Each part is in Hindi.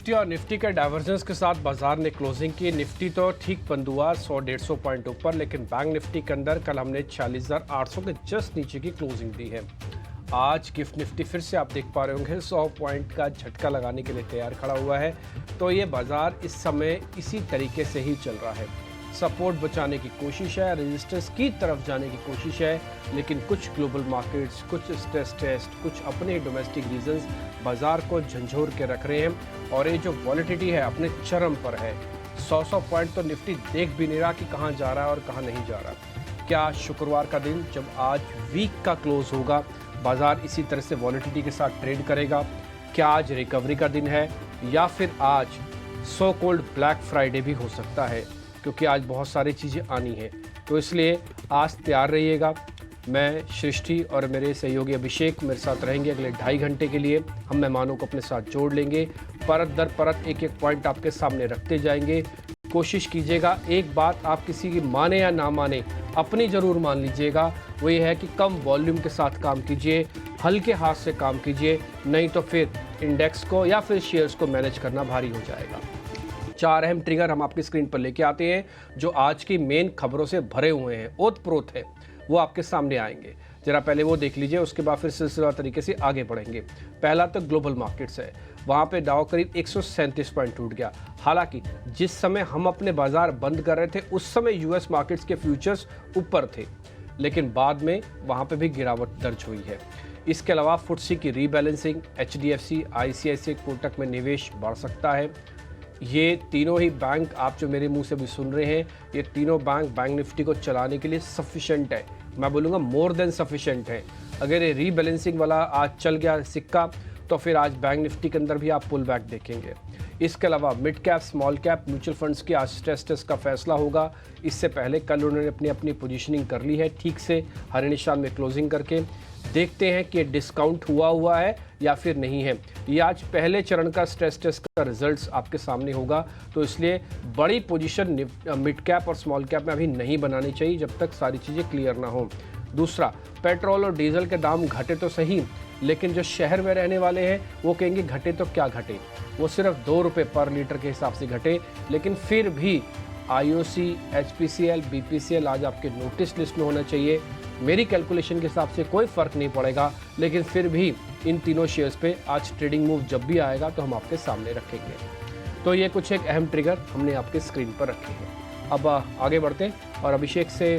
निफ्टी और निफ्टी के डाइवर्जेंस के साथ बाजार ने क्लोजिंग की। निफ्टी तो ठीक बंद हुआ 100-150 पॉइंट ऊपर, लेकिन बैंक निफ्टी के अंदर कल हमने 46,800 के जस्ट नीचे की क्लोजिंग दी है। आज गिफ्ट निफ्टी फिर से आप देख पा रहे होंगे 100 पॉइंट का झटका लगाने के लिए तैयार खड़ा हुआ है। तो ये बाजार इस समय इसी तरीके से ही चल रहा है। सपोर्ट बचाने की कोशिश है, रेजिस्टेंस की तरफ जाने की कोशिश है, लेकिन कुछ ग्लोबल मार्केट्स, कुछ स्ट्रेस टेस्ट, कुछ अपने डोमेस्टिक रीजंस बाजार को झंझोर के रख रहे हैं और ये जो वॉलिटिलिटी है अपने चरम पर है। 100 पॉइंट तो निफ्टी देख भी नहीं रहा कि कहाँ जा रहा है और कहाँ नहीं जा रहा। क्या शुक्रवार का दिन जब आज वीक का क्लोज होगा बाजार इसी तरह से वॉलिटिलिटी के साथ ट्रेड करेगा? क्या आज रिकवरी का दिन है या फिर आज सो कॉल्ड ब्लैक फ्राइडे भी हो सकता है, क्योंकि आज बहुत सारी चीज़ें आनी हैं। तो इसलिए आज तैयार रहिएगा। मैं सृष्टि और मेरे सहयोगी अभिषेक मेरे साथ रहेंगे अगले 2.5 घंटे के लिए। हम मेहमानों को अपने साथ जोड़ लेंगे, परत दर परत एक एक पॉइंट आपके सामने रखते जाएंगे। कोशिश कीजिएगा, एक बात आप किसी की माने या ना माने, अपनी ज़रूर मान लीजिएगा, वो ये है कि कम वॉल्यूम के साथ काम कीजिए, हल्के हाथ से काम कीजिए, नहीं तो फिर इंडेक्स को या फिर शेयर्स को मैनेज करना भारी हो जाएगा। 4 अहम ट्रिगर हम आपकी स्क्रीन पर लेके आते हैं जो आज की मेन खबरों से भरे हुए हैं, ओतप्रोत है, वो आपके सामने आएंगे। जरा पहले वो देख लीजिए, उसके बाद फिर सिलसिला तरीके से आगे बढ़ेंगे। पहला तो ग्लोबल मार्केट्स है, वहाँ पे डाउ करीब 137 पॉइंट टूट गया। हालांकि जिस समय हम अपने बाजार बंद कर रहे थे उस समय यूएस मार्केट्स के फ्यूचर्स ऊपर थे, लेकिन बाद में वहाँ पे भी गिरावट दर्ज हुई है। इसके अलावा फुटसी की रीबैलेंसिंग, एचडीएफसी, आईसीआईसीआई, कोटक में निवेश बढ़ सकता है। ये तीनों ही बैंक आप जो मेरे मुंह से भी सुन रहे हैं, ये तीनों बैंक निफ्टी को चलाने के लिए सफिशेंट है, मैं बोलूँगा मोर देन सफिशेंट है। अगर ये रीबैलेंसिंग वाला आज चल गया सिक्का तो फिर आज बैंक निफ्टी के अंदर भी आप पुल बैक देखेंगे। इसके अलावा mid cap, small cap mutual funds की आज स्ट्रेस टेस्ट का फैसला होगा। इससे पहले कल उन्होंने अपनी पोजीशनिंग कर ली है ठीक से, हरे निशान में क्लोजिंग करके। देखते हैं कि डिस्काउंट हुआ है या फिर नहीं है। ये आज पहले चरण का स्ट्रेस टेस्ट का रिजल्ट्स आपके सामने होगा, तो इसलिए बड़ी पोजीशन मिड कैप और स्मॉल कैप में अभी नहीं बनानी चाहिए जब तक सारी चीज़ें क्लियर ना हो। दूसरा, पेट्रोल और डीजल के दाम घटे तो सही, लेकिन जो शहर में रहने वाले हैं वो कहेंगे घटे तो क्या घटे, वो सिर्फ 2 रुपये पर लीटर के हिसाब से घटे, लेकिन फिर भी आईओसी, एचपीसीएल, बीपीसीएल आज आपके नोटिस लिस्ट में होना चाहिए। मेरी कैलकुलेशन के हिसाब से कोई फ़र्क नहीं पड़ेगा, लेकिन फिर भी इन तीनों शेयर्स पे आज ट्रेडिंग मूव जब भी आएगा तो हम आपके सामने रखेंगे। तो ये कुछ एक अहम ट्रिगर हमने आपके स्क्रीन पर रखे हैं। अब आगे बढ़ते हैं और अभिषेक से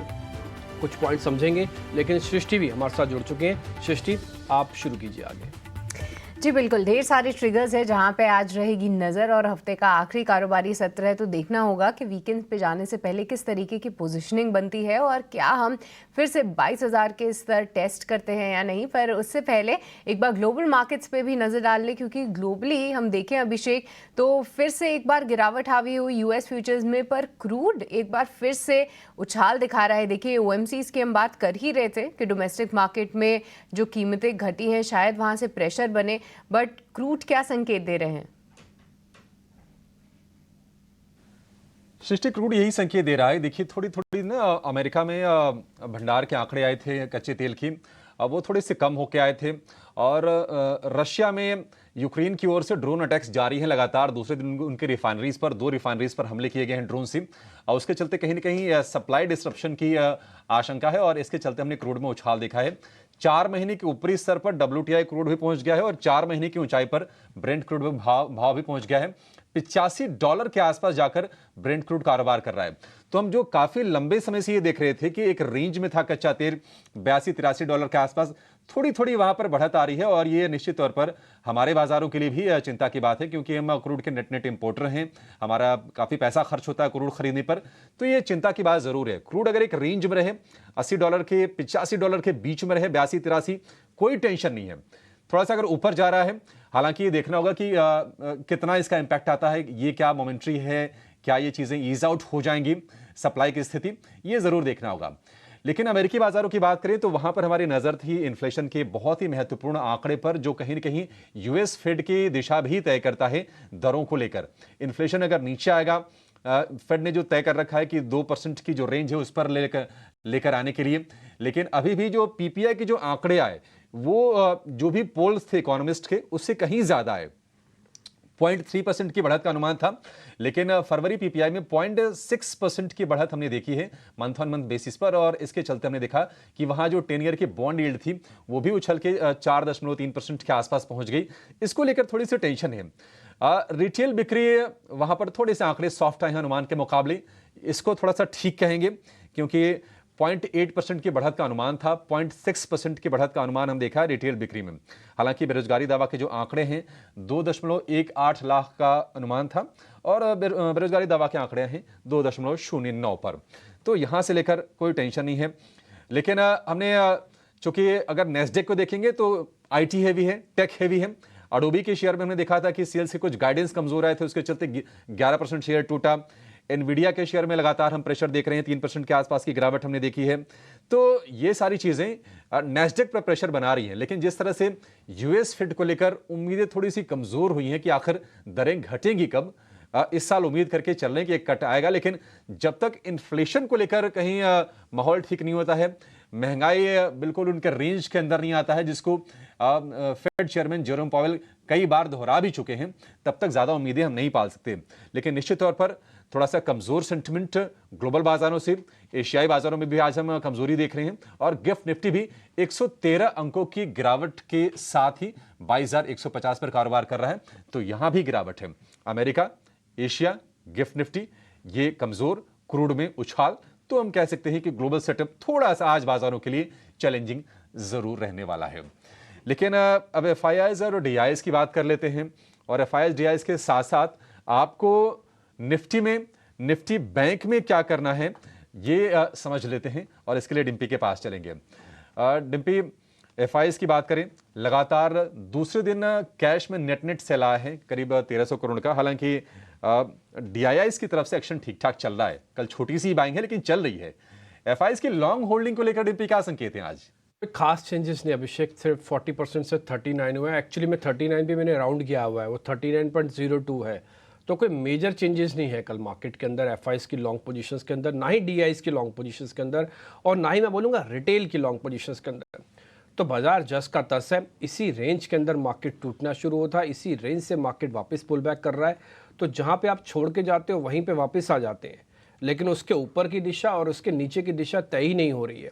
कुछ पॉइंट समझेंगे, लेकिन सृष्टि भी हमारे साथ जुड़ चुके हैं। सृष्टि, आप शुरू कीजिए आगे। जी बिल्कुल, ढेर सारे ट्रिगर्स है जहां पे आज रहेगी नज़र और हफ्ते का आखिरी कारोबारी सत्र है, तो देखना होगा कि वीकेंड पे जाने से पहले किस तरीके की पोजीशनिंग बनती है और क्या हम फिर से 22,000 के स्तर टेस्ट करते हैं या नहीं। पर उससे पहले एक बार ग्लोबल मार्केट्स पे भी नज़र डाल लें, क्योंकि ग्लोबली हम देखें अभिषेक तो फिर से एक बार गिरावट हावी हुई यूएस फ्यूचर्स में, पर क्रूड एक बार फिर से उछाल दिखा रहा है। देखिए ओएमसीज की हम बात कर ही रहे थे कि डोमेस्टिक मार्केट में जो कीमतें घटी हैं शायद वहाँ से प्रेशर बने, बट क्रूड क्या संकेत दे रहे हैं? सृष्टि, क्रूड यही संकेत दे रहा है। देखिए थोड़ी थोड़ी ना अमेरिका में भंडार के आंकड़े आए थे कच्चे तेल की, वो थोड़े से कम होके आए थे, और रशिया में यूक्रेन की ओर से ड्रोन अटैक्स जारी हैं लगातार। दूसरे दिन उनके रिफाइनरीज पर, 2 रिफाइनरीज पर हमले किए गए हैं ड्रोन से, और उसके चलते कहीं ना कहीं सप्लाई डिस्ट्रप्शन की आशंका है, और इसके चलते हमने क्रूड में उछाल देखा है। 4 महीने के ऊपरी स्तर पर WTI क्रूड भी पहुंच गया है, और 4 महीने की ऊंचाई पर ब्रेंट क्रूड में भाव भी पहुंच गया है। $85 के आसपास जाकर ब्रेंट क्रूड कारोबार कर रहा है। तो हम जो काफी लंबे समय से ये देख रहे थे कि एक रेंज में था कच्चा तेल, $82-83 के आसपास, थोड़ी थोड़ी वहां पर बढ़त आ रही है, और ये निश्चित तौर पर हमारे बाजारों के लिए भी चिंता की बात है, क्योंकि हम क्रूड के नेट इंपोर्टर हैं, हमारा काफी पैसा खर्च होता है क्रूड खरीदने पर, तो ये चिंता की बात जरूर है। क्रूड अगर एक रेंज में रहे, $80 के $85 के बीच में रहे, 82-83, कोई टेंशन नहीं है। थोड़ा सा अगर ऊपर जा रहा है, हालांकि ये देखना होगा कि कितना इसका इंपैक्ट आता है, ये क्या मोमेंट्री है, क्या ये चीजें ईज आउट हो जाएंगी, सप्लाई की स्थिति, ये जरूर देखना होगा। लेकिन अमेरिकी बाजारों की बात करें तो वहां पर हमारी नजर थी इन्फ्लेशन के बहुत ही महत्वपूर्ण आंकड़े पर, जो कहीं न कहीं यूएस फेड की दिशा भी तय करता है दरों को लेकर। इन्फ्लेशन अगर नीचे आएगा, फेड ने जो तय कर रखा है कि 2% की जो रेंज है उस पर लेकर आने के लिए, लेकिन अभी भी जो पीपीआई के जो आंकड़े आए वो जो भी पोल्स थे इकोनॉमिस्ट के, उससे कहीं ज्यादा है। 0.3% की बढ़त का अनुमान था, लेकिन फरवरी पीपीआई में 0.6% की बढ़त हमने देखी है मंथ ऑन मंथ बेसिस पर। और इसके चलते हमने देखा कि वहां जो 10 ईयर की बॉन्ड यील्ड थी वो भी उछल के 4.3% के आसपास पहुंच गई। इसको लेकर थोड़ी सी टेंशन है। रिटेल बिक्री वहां पर थोड़े से आंकड़े सॉफ्ट आए हैं अनुमान के मुकाबले, इसको थोड़ा सा ठीक कहेंगे, क्योंकि 0.8% की बढ़त का अनुमान था, 0.6% की बढ़त का अनुमान हम देखा है रिटेल बिक्री में। हालांकि बेरोजगारी दावा के जो आंकड़े हैं 2.18 लाख का अनुमान था और बेरोजगारी दावा के आंकड़े हैं 2.09 पर। तो यहां से लेकर कोई टेंशन नहीं है। लेकिन हमने चूंकि अगर नेस्डेक को देखेंगे तो आईटी हैवी है, टेक हैवी है। अडोबी के शेयर में हमने देखा था कि सेल्स के कुछ गाइडेंस कमजोर आए थे, उसके चलते 11% शेयर टूटा। एनवीडिया के शेयर में लगातार हम प्रेशर देख रहे हैं, 3% के आसपास की गिरावट हमने देखी है। तो ये सारी चीजें नेस्डेक पर प्रेशर बना रही हैं। लेकिन जिस तरह से यूएस फेड को लेकर उम्मीदें थोड़ी सी कमजोर हुई हैं कि आखिर दरें घटेंगी कब, इस साल उम्मीद करके चल रहे हैं कि एक कट आएगा, लेकिन जब तक इन्फ्लेशन को लेकर कहीं माहौल ठीक नहीं होता है, महंगाई बिल्कुल उनके रेंज के अंदर नहीं आता है, जिसको फेड चेयरमैन जेरोम पावेल कई बार दोहरा भी चुके हैं, तब तक ज्यादा उम्मीदें हम नहीं पाल सकते। लेकिन निश्चित तौर पर थोड़ा सा कमजोर सेंटिमेंट ग्लोबल बाजारों से, एशियाई बाजारों में भी आज हम कमजोरी देख रहे हैं। और गिफ्ट निफ्टी भी 113 अंकों की गिरावट के साथ ही 22,150 पर कारोबार कर रहा है। तो यहां भी गिरावट है। अमेरिका, एशिया, गिफ्ट निफ्टी ये कमजोर, क्रूड में उछाल। तो हम कह सकते हैं कि ग्लोबल सेटअप थोड़ा सा आज बाजारों के लिए चैलेंजिंग जरूर रहने वाला है। लेकिन अब एफआईआईज और डीआईएस की बात कर लेते हैं। और एफआईआईज डीआईएस के साथ साथ आपको निफ्टी में, निफ्टी बैंक में क्या करना है ये समझ लेते हैं। और इसके लिए डिम्पी के पास चलेंगे। डिम्पी, एफआईआईज की बात करें, लगातार दूसरे दिन कैश में नेट सेल आया है करीब 1300 करोड़ का। हालांकि डीआईआईज की तरफ से एक्शन ठीक ठाक चल रहा है, कल छोटी सी बाइंग है लेकिन चल रही है। एफआईआईज की लॉन्ग होल्डिंग को लेकर डिम्पी क्या संकेत हैं आज? खास चेंजेस नहीं अभिषेक, सिर्फ 40% से 39 हुआ है। एक्चुअली में 39 भी मैंने राउंड किया हुआ है, वो 39.02 है। तो कोई मेजर चेंजेस नहीं है कल मार्केट के अंदर एफआईआईज की लॉन्ग पोजीशंस के अंदर, ना ही डीआईआईज की लॉन्ग पोजीशंस के अंदर, और ना ही मैं बोलूँगा रिटेल की लॉन्ग पोजीशंस के अंदर। तो बाजार जस का तस है, इसी रेंज के अंदर मार्केट टूटना शुरू होता है, इसी रेंज से मार्केट वापस पुल बैक कर रहा है। तो जहाँ पे आप छोड़ के जाते हो वहीं पे वापस आ जाते हैं, लेकिन उसके ऊपर की दिशा और उसके नीचे की दिशा तय ही नहीं हो रही है।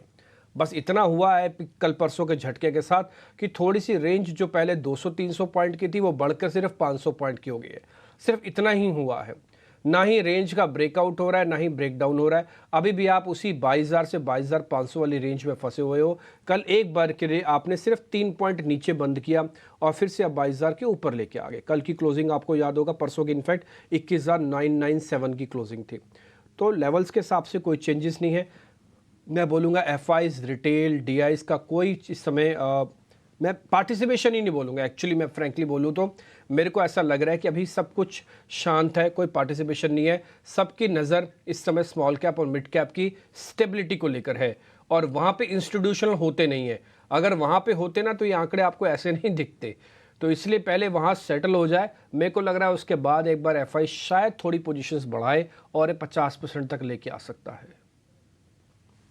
बस इतना हुआ है कल परसों के झटके के साथ कि थोड़ी सी रेंज जो पहले 200-300 पॉइंट की थी वो बढ़कर सिर्फ 500 पॉइंट की हो गई है। सिर्फ इतना ही हुआ है, ना ही रेंज का ब्रेकआउट हो रहा है, ना ही ब्रेकडाउन हो रहा है। अभी भी आप उसी 22,000 से 22,500 वाली रेंज में फंसे हुए हो। कल एक बार के लिए आपने सिर्फ 3 पॉइंट नीचे बंद किया और फिर से अब 22,000 के ऊपर लेके आ गए। कल की क्लोजिंग आपको याद होगा, परसों की इनफैक्ट 21,997 की क्लोजिंग थी। तो लेवल्स के हिसाब से कोई चेंजेस नहीं है। मैं बोलूँगा एफआईज, रिटेल, डीआईज का कोई इस समय मैं पार्टिसिपेशन ही नहीं बोलूँगा। एक्चुअली मैं फ्रैंकली बोलूँ तो मेरे को ऐसा लग रहा है कि अभी सब कुछ शांत है, कोई पार्टिसिपेशन नहीं है। सबकी नज़र इस समय स्मॉल कैप और मिड कैप की स्टेबिलिटी को लेकर है, और वहाँ पे इंस्टीट्यूशनल होते नहीं है। अगर वहाँ पे होते ना तो ये आंकड़े आपको ऐसे नहीं दिखते। तो इसलिए पहले वहाँ सेटल हो जाए, मेरे को लग रहा है उसके बाद एक बार एफआई शायद थोड़ी पोजीशंस बढ़ाए और 50% तक लेके आ सकता है।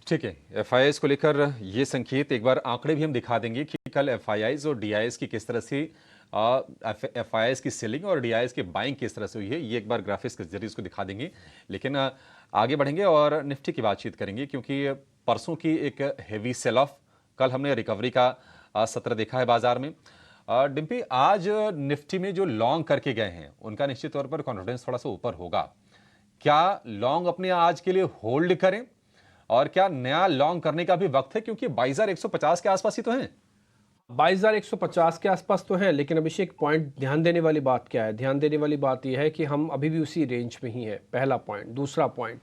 ठीक है, एफआईआईज को लेकर ये संकेत एक आंकड़े भी हम दिखा देंगे कि कल एफआईआईज और डीआईएस की किस तरह से, एफआईआईज की सेलिंग और डीआईएस की बाइंग किस तरह से हुई है, ये एक बार ग्राफिक्स के जरिए इसको दिखा देंगे। लेकिन आगे बढ़ेंगे और निफ्टी की बातचीत करेंगे, क्योंकि परसों की एक हेवी सेल ऑफ, कल हमने रिकवरी का सत्र देखा है बाजार में। डिम्पी, आज निफ्टी में जो लॉन्ग करके गए हैं उनका निश्चित तौर पर कॉन्फिडेंस थोड़ा सा ऊपर होगा। क्या लॉन्ग अपने आज के लिए होल्ड करें और क्या नया लॉन्ग करने का भी वक्त है, क्योंकि 22,150 के आसपास ही तो हैं? 22,150 के आसपास तो है, लेकिन अभिषेक पॉइंट ध्यान देने वाली बात क्या है? ध्यान देने वाली बात यह है कि हम अभी भी उसी रेंज में ही है, पहला पॉइंट। दूसरा पॉइंट,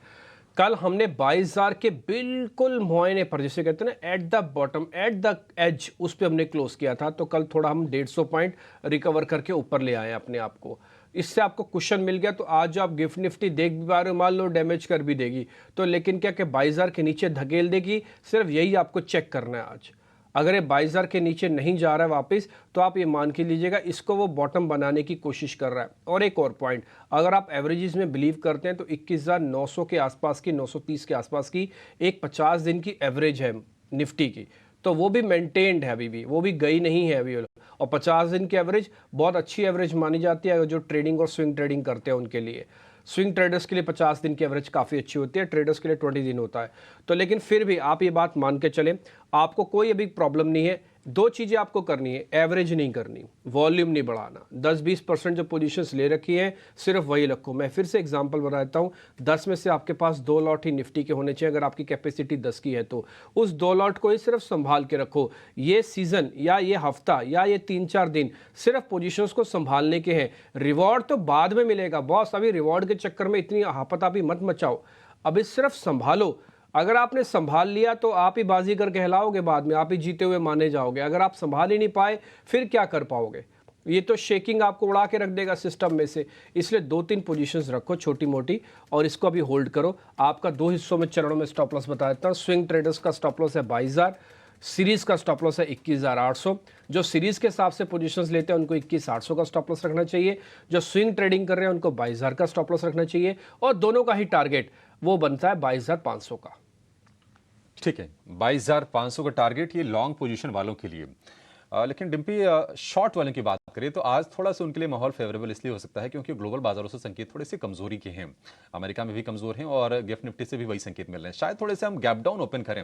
कल हमने 22,000 के बिल्कुल मुआयने पर, जिसे कहते हैं ना at the bottom, at the edge, उस पर हमने क्लोज किया था। तो कल थोड़ा हम 150 पॉइंट रिकवर करके ऊपर ले आए अपने आप को। इससे आपको कुशन मिल गया। तो आज आप गिफ्ट निफ्टी देख भी पा रहे हो, मान लो डैमेज कर भी देगी तो, लेकिन क्या कि 22,000 के नीचे धकेल देगी, सिर्फ यही आपको चेक करना है आज। अगर ये 22,000 के नीचे नहीं जा रहा है वापस, तो आप ये मान के लीजिएगा इसको वो बॉटम बनाने की कोशिश कर रहा है। और एक और पॉइंट, अगर आप एवरेजेस में बिलीव करते हैं तो 21,900 के आसपास की, 930 के आसपास की एक 50 दिन की एवरेज है निफ्टी की। तो वो भी मेंटेन्ड है अभी भी, वो भी गई नहीं है अभी। और 50 दिन की एवरेज बहुत अच्छी एवरेज मानी जाती है जो ट्रेडिंग और स्विंग ट्रेडिंग करते हैं उनके लिए। स्विंग ट्रेडर्स के लिए 50 दिन की एवरेज काफ़ी अच्छी होती है, ट्रेडर्स के लिए 20 दिन होता है। तो लेकिन फिर भी आप ये बात मान के चलें, आपको कोई अभी प्रॉब्लम नहीं है। दो चीज़ें आपको करनी है, एवरेज नहीं करनी, वॉल्यूम नहीं बढ़ाना। 10-20% जो पोजीशंस ले रखी हैं सिर्फ वही रखो। मैं फिर से एग्जांपल बता देता हूँ, 10 में से आपके पास 2 लॉट ही निफ्टी के होने चाहिए अगर आपकी कैपेसिटी 10 की है तो उस 2 लॉट को ही सिर्फ संभाल के रखो। ये सीजन या ये हफ्ता या ये 3-4 दिन सिर्फ पोजीशंस को संभालने के हैं। रिवॉर्ड तो बाद में मिलेगा बॉस, अभी रिवॉर्ड के चक्कर में इतनी हापतापी मत मचाओ, अभी सिर्फ संभालो। अगर आपने संभाल लिया तो आप ही बाजीगर कहलाओगे, बाद में आप ही जीते हुए माने जाओगे। अगर आप संभाल ही नहीं पाए फिर क्या कर पाओगे? ये तो शेकिंग आपको उड़ा के रख देगा सिस्टम में से। इसलिए 2-3 पोजीशंस रखो छोटी मोटी और इसको अभी होल्ड करो। आपका 2 हिस्सों में चरणों में स्टॉप लॉस बता देता हूँ। स्विंग ट्रेडर्स का स्टॉप लॉस है 22,000, सीरीज का स्टॉप लॉस है 21,800। जो सीरीज के हिसाब से पोजीशंस लेते हैं उनको 21,800 का स्टॉप लॉस रखना चाहिए। जो स्विंग ट्रेडिंग कर रहे हैं उनको 22,000 का स्टॉप लॉस रखना चाहिए और दोनों का ही टारगेट वो बनता है 22,500 का। ठीक है, 22,500 का टारगेट ये लॉन्ग पोजीशन वालों के लिए। लेकिन डिम्पी, शॉर्ट वालों की बात करें तो आज थोड़ा सा उनके लिए माहौल फेवरेबल इसलिए हो सकता है क्योंकि ग्लोबल बाजारों से संकेत थोड़े से कमजोरी के हैं। अमेरिका में भी कमजोर हैं और गिफ्ट निफ्टी से भी वही संकेत मिल रहे हैं। शायद थोड़े से हम गैप डाउन ओपन करें।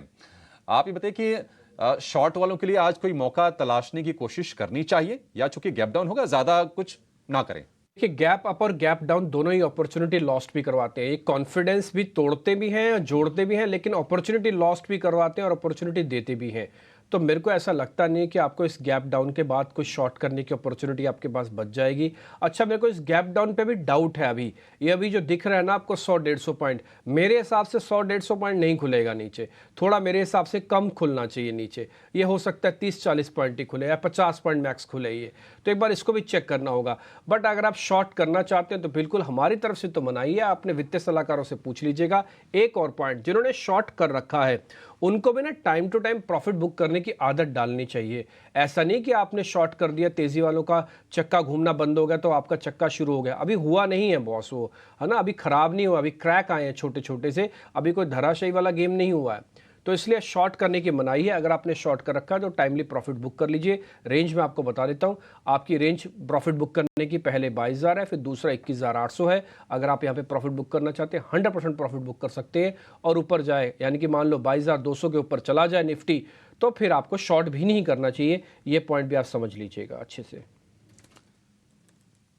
आप ये बताइए कि शॉर्ट वालों के लिए आज कोई मौका तलाशने की कोशिश करनी चाहिए या चूंकि गैप डाउन होगा ज्यादा कुछ ना करें? कि गैप अप और गैप डाउन दोनों ही अपॉर्चुनिटी लॉस्ट भी करवाते हैं। ये कॉन्फिडेंस भी तोड़ते भी हैं, जोड़ते भी हैं, लेकिन अपॉर्चुनिटी लॉस्ट भी करवाते हैं और अपॉर्चुनिटी देते भी हैं। तो मेरे को ऐसा लगता नहीं है कि आपको इस गैप डाउन के बाद कुछ शॉर्ट करने की अपॉर्चुनिटी आपके पास बच जाएगी। अच्छा, मेरे को इस गैप डाउन पे भी डाउट है अभी। ये अभी जो दिख रहा है ना आपको 100-150 पॉइंट, मेरे हिसाब से 100-150 पॉइंट नहीं खुलेगा नीचे, थोड़ा मेरे हिसाब से कम खुलना चाहिए नीचे। ये हो सकता है 30-40 पॉइंट ही खुले या 50 पॉइंट मैक्स खुले ये, तो एक बार इसको भी चेक करना होगा। बट अगर आप शॉर्ट करना चाहते हैं तो बिल्कुल हमारी तरफ से तो मनाइए, अपने वित्तीय सलाहकारों से पूछ लीजिएगा। एक और पॉइंट, जिन्होंने शॉर्ट कर रखा है उनको भी ना time to time profit book करने की आदत डालनी चाहिए। ऐसा नहीं कि आपने शॉर्ट कर दिया, तेजी वालों का चक्का घूमना बंद हो गया तो आपका चक्का शुरू हो गया। अभी हुआ नहीं है बॉस, वो है ना, अभी खराब नहीं हुआ, अभी क्रैक आए हैं छोटे छोटे से, अभी कोई धराशायी वाला गेम नहीं हुआ है। तो इसलिए शॉर्ट करने की मनाही है। अगर आपने शॉर्ट कर रखा है तो टाइमली प्रॉफिट बुक कर लीजिए। रेंज में आपको बता देता हूं, आपकी रेंज प्रॉफिट बुक करने की पहले 22,000 है, फिर दूसरा 21,800 है। अगर आप यहां पे प्रॉफिट बुक करना चाहते हैं 100% प्रॉफिट बुक कर सकते हैं और ऊपर जाए, यानी कि मान लो 22,200 के ऊपर चला जाए निफ्टी, तो फिर आपको शॉर्ट भी नहीं करना चाहिए। ये पॉइंट भी आप समझ लीजिएगा अच्छे से।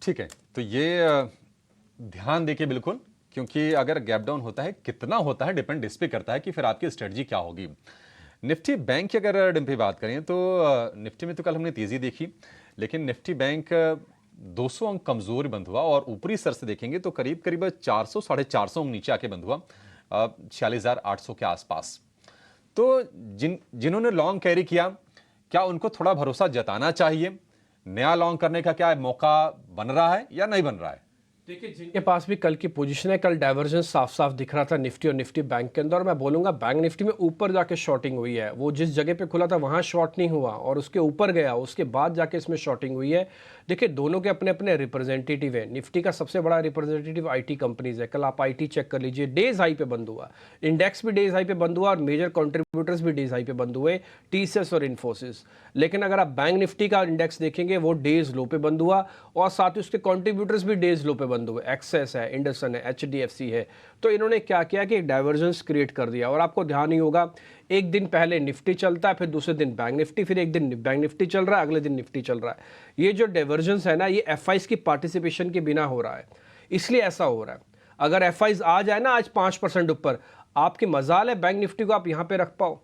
ठीक है, तो ये ध्यान देखिए बिल्कुल, क्योंकि अगर गैप डाउन होता है, कितना होता है डिपेंड इस पे करता है कि फिर आपकी स्ट्रेटजी क्या होगी। निफ्टी बैंक की अगर डिम्पी बात करें तो निफ्टी में तो कल हमने तेजी देखी, लेकिन निफ्टी बैंक 200 अंक कमजोर बंद हुआ और ऊपरी स्तर से देखेंगे तो करीब करीब 400-450 अंक नीचे आके बंद हुआ 46,800 के आसपास। तो जिन्होंने लॉन्ग कैरी किया, क्या उनको थोड़ा भरोसा जताना चाहिए? नया लॉन्ग करने का क्या मौका बन रहा है या नहीं बन रहा है? देखिए, जिनके पास भी कल की पोजीशन है, कल डाइवर्जेंस साफ साफ दिख रहा था निफ्टी और निफ्टी बैंक के अंदर। और मैं बोलूंगा बैंक निफ्टी में ऊपर जाके शॉर्टिंग हुई है, वो जिस जगह पे खुला था वहां शॉर्ट नहीं हुआ और उसके ऊपर गया, उसके बाद जाके इसमें शॉर्टिंग हुई है। देखिए, दोनों के अपने अपने रिप्रेजेंटेटिव है। निफ्टी का सबसे बड़ा रिप्रेजेंटेटिव आईटी कंपनीज है। कल आप आईटी चेक कर लीजिए, डेज हाई पे बंद हुआ, इंडेक्स भी डेज हाई पे बंद हुआ और मेजर कॉन्ट्रीब्यूटर्स भी डेज हाई पे बंद हुए, टीसीएस और इन्फोसिस। लेकिन अगर आप बैंक निफ्टी का इंडेक्स देखेंगे वो डेज लो पे बंद हुआ और साथ ही उसके कॉन्ट्रीब्यूटर्स भी डेज लो पे बंद हुए। एक्सेस है, इंडसन है, एचडीएफसी है। तो इन्होंने क्या किया कि एक डाइवर्जेंस क्रिएट कर दिया। और आपको ध्यान ही होगा, एक दिन पहले निफ्टी चलता है, फिर दूसरे दिन बैंक निफ्टी, फिर एक दिन बैंक निफ्टी चल रहा है, अगले दिन निफ्टी चल रहा है। ये जो डाइवर्जेंस है ना, ये एफआईज की पार्टिसिपेशन के बिना हो रहा है, इसलिए ऐसा हो रहा है। अगर एफआईज आ जाए ना आज 5% ऊपर, आपकी मजाल है बैंक निफ्टी को आप यहां पे रख पाओ।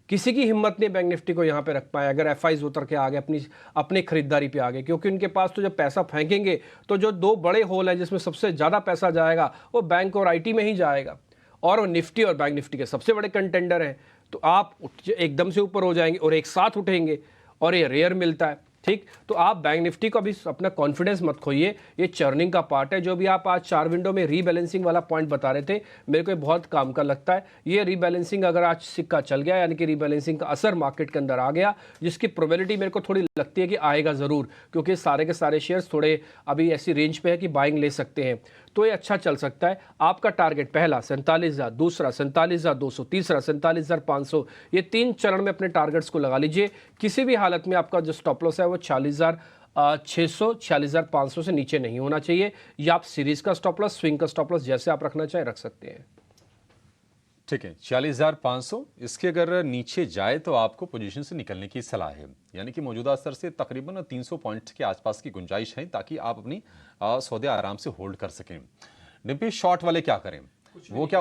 किसी की हिम्मत नहीं बैंक निफ्टी को यहाँ पे रख पाए अगर एफआईज उतर के आ गए अपनी खरीदारी पे आ गए, क्योंकि उनके पास तो जब पैसा फेंकेंगे तो जो दो बड़े होल हैं जिसमें सबसे ज़्यादा पैसा जाएगा वो बैंक और आईटी में ही जाएगा, और वो निफ्टी और बैंक निफ्टी के सबसे बड़े कंटेंडर हैं। तो आप एकदम से ऊपर हो जाएंगे और एक साथ उठेंगे, और ये रेयर मिलता है। ठीक, तो आप बैंक निफ्टी को अभी अपना कॉन्फिडेंस मत खोइए, ये चर्निंग का पार्ट है। जो भी आप आज 4 विंडो में रीबैलेंसिंग वाला पॉइंट बता रहे थे, मेरे को ये बहुत काम का लगता है। ये रीबैलेंसिंग अगर आज सिक्का चल गया, यानी कि रीबैलेंसिंग का असर मार्केट के अंदर आ गया, जिसकी प्रोबेबिलिटी मेरे को थोड़ी लगती है कि आएगा ज़रूर, क्योंकि सारे के सारे शेयर्स थोड़े अभी ऐसी रेंज पे है कि बाइंग ले सकते हैं, तो ये अच्छा चल सकता है। आपका टारगेट पहला 47,000, दूसरा 47,200, तीसरा 47,500, ये 3 चरण में अपने टारगेट्स को लगा लीजिए। किसी भी हालत में आपका जो स्टॉप लॉस है वो 46,600, 46,500 से नीचे नहीं होना चाहिए। या आप सीरीज का स्टॉप लॉस, स्विंग का स्टॉप लॉस जैसे आप रखना चाहे रख सकते हैं। ठीक है, 46,500 इसके अगर नीचे जाए तो आपको पोजीशन से निकलने की सलाह है, यानी कि मौजूदा स्तर से तकरीबन 300 पॉइंट के आसपास की गुंजाइश है, ताकि आप अपनी सौदे आराम से होल्ड कर सकें। डिम्पी, शॉर्ट वाले क्या करें? वो क्या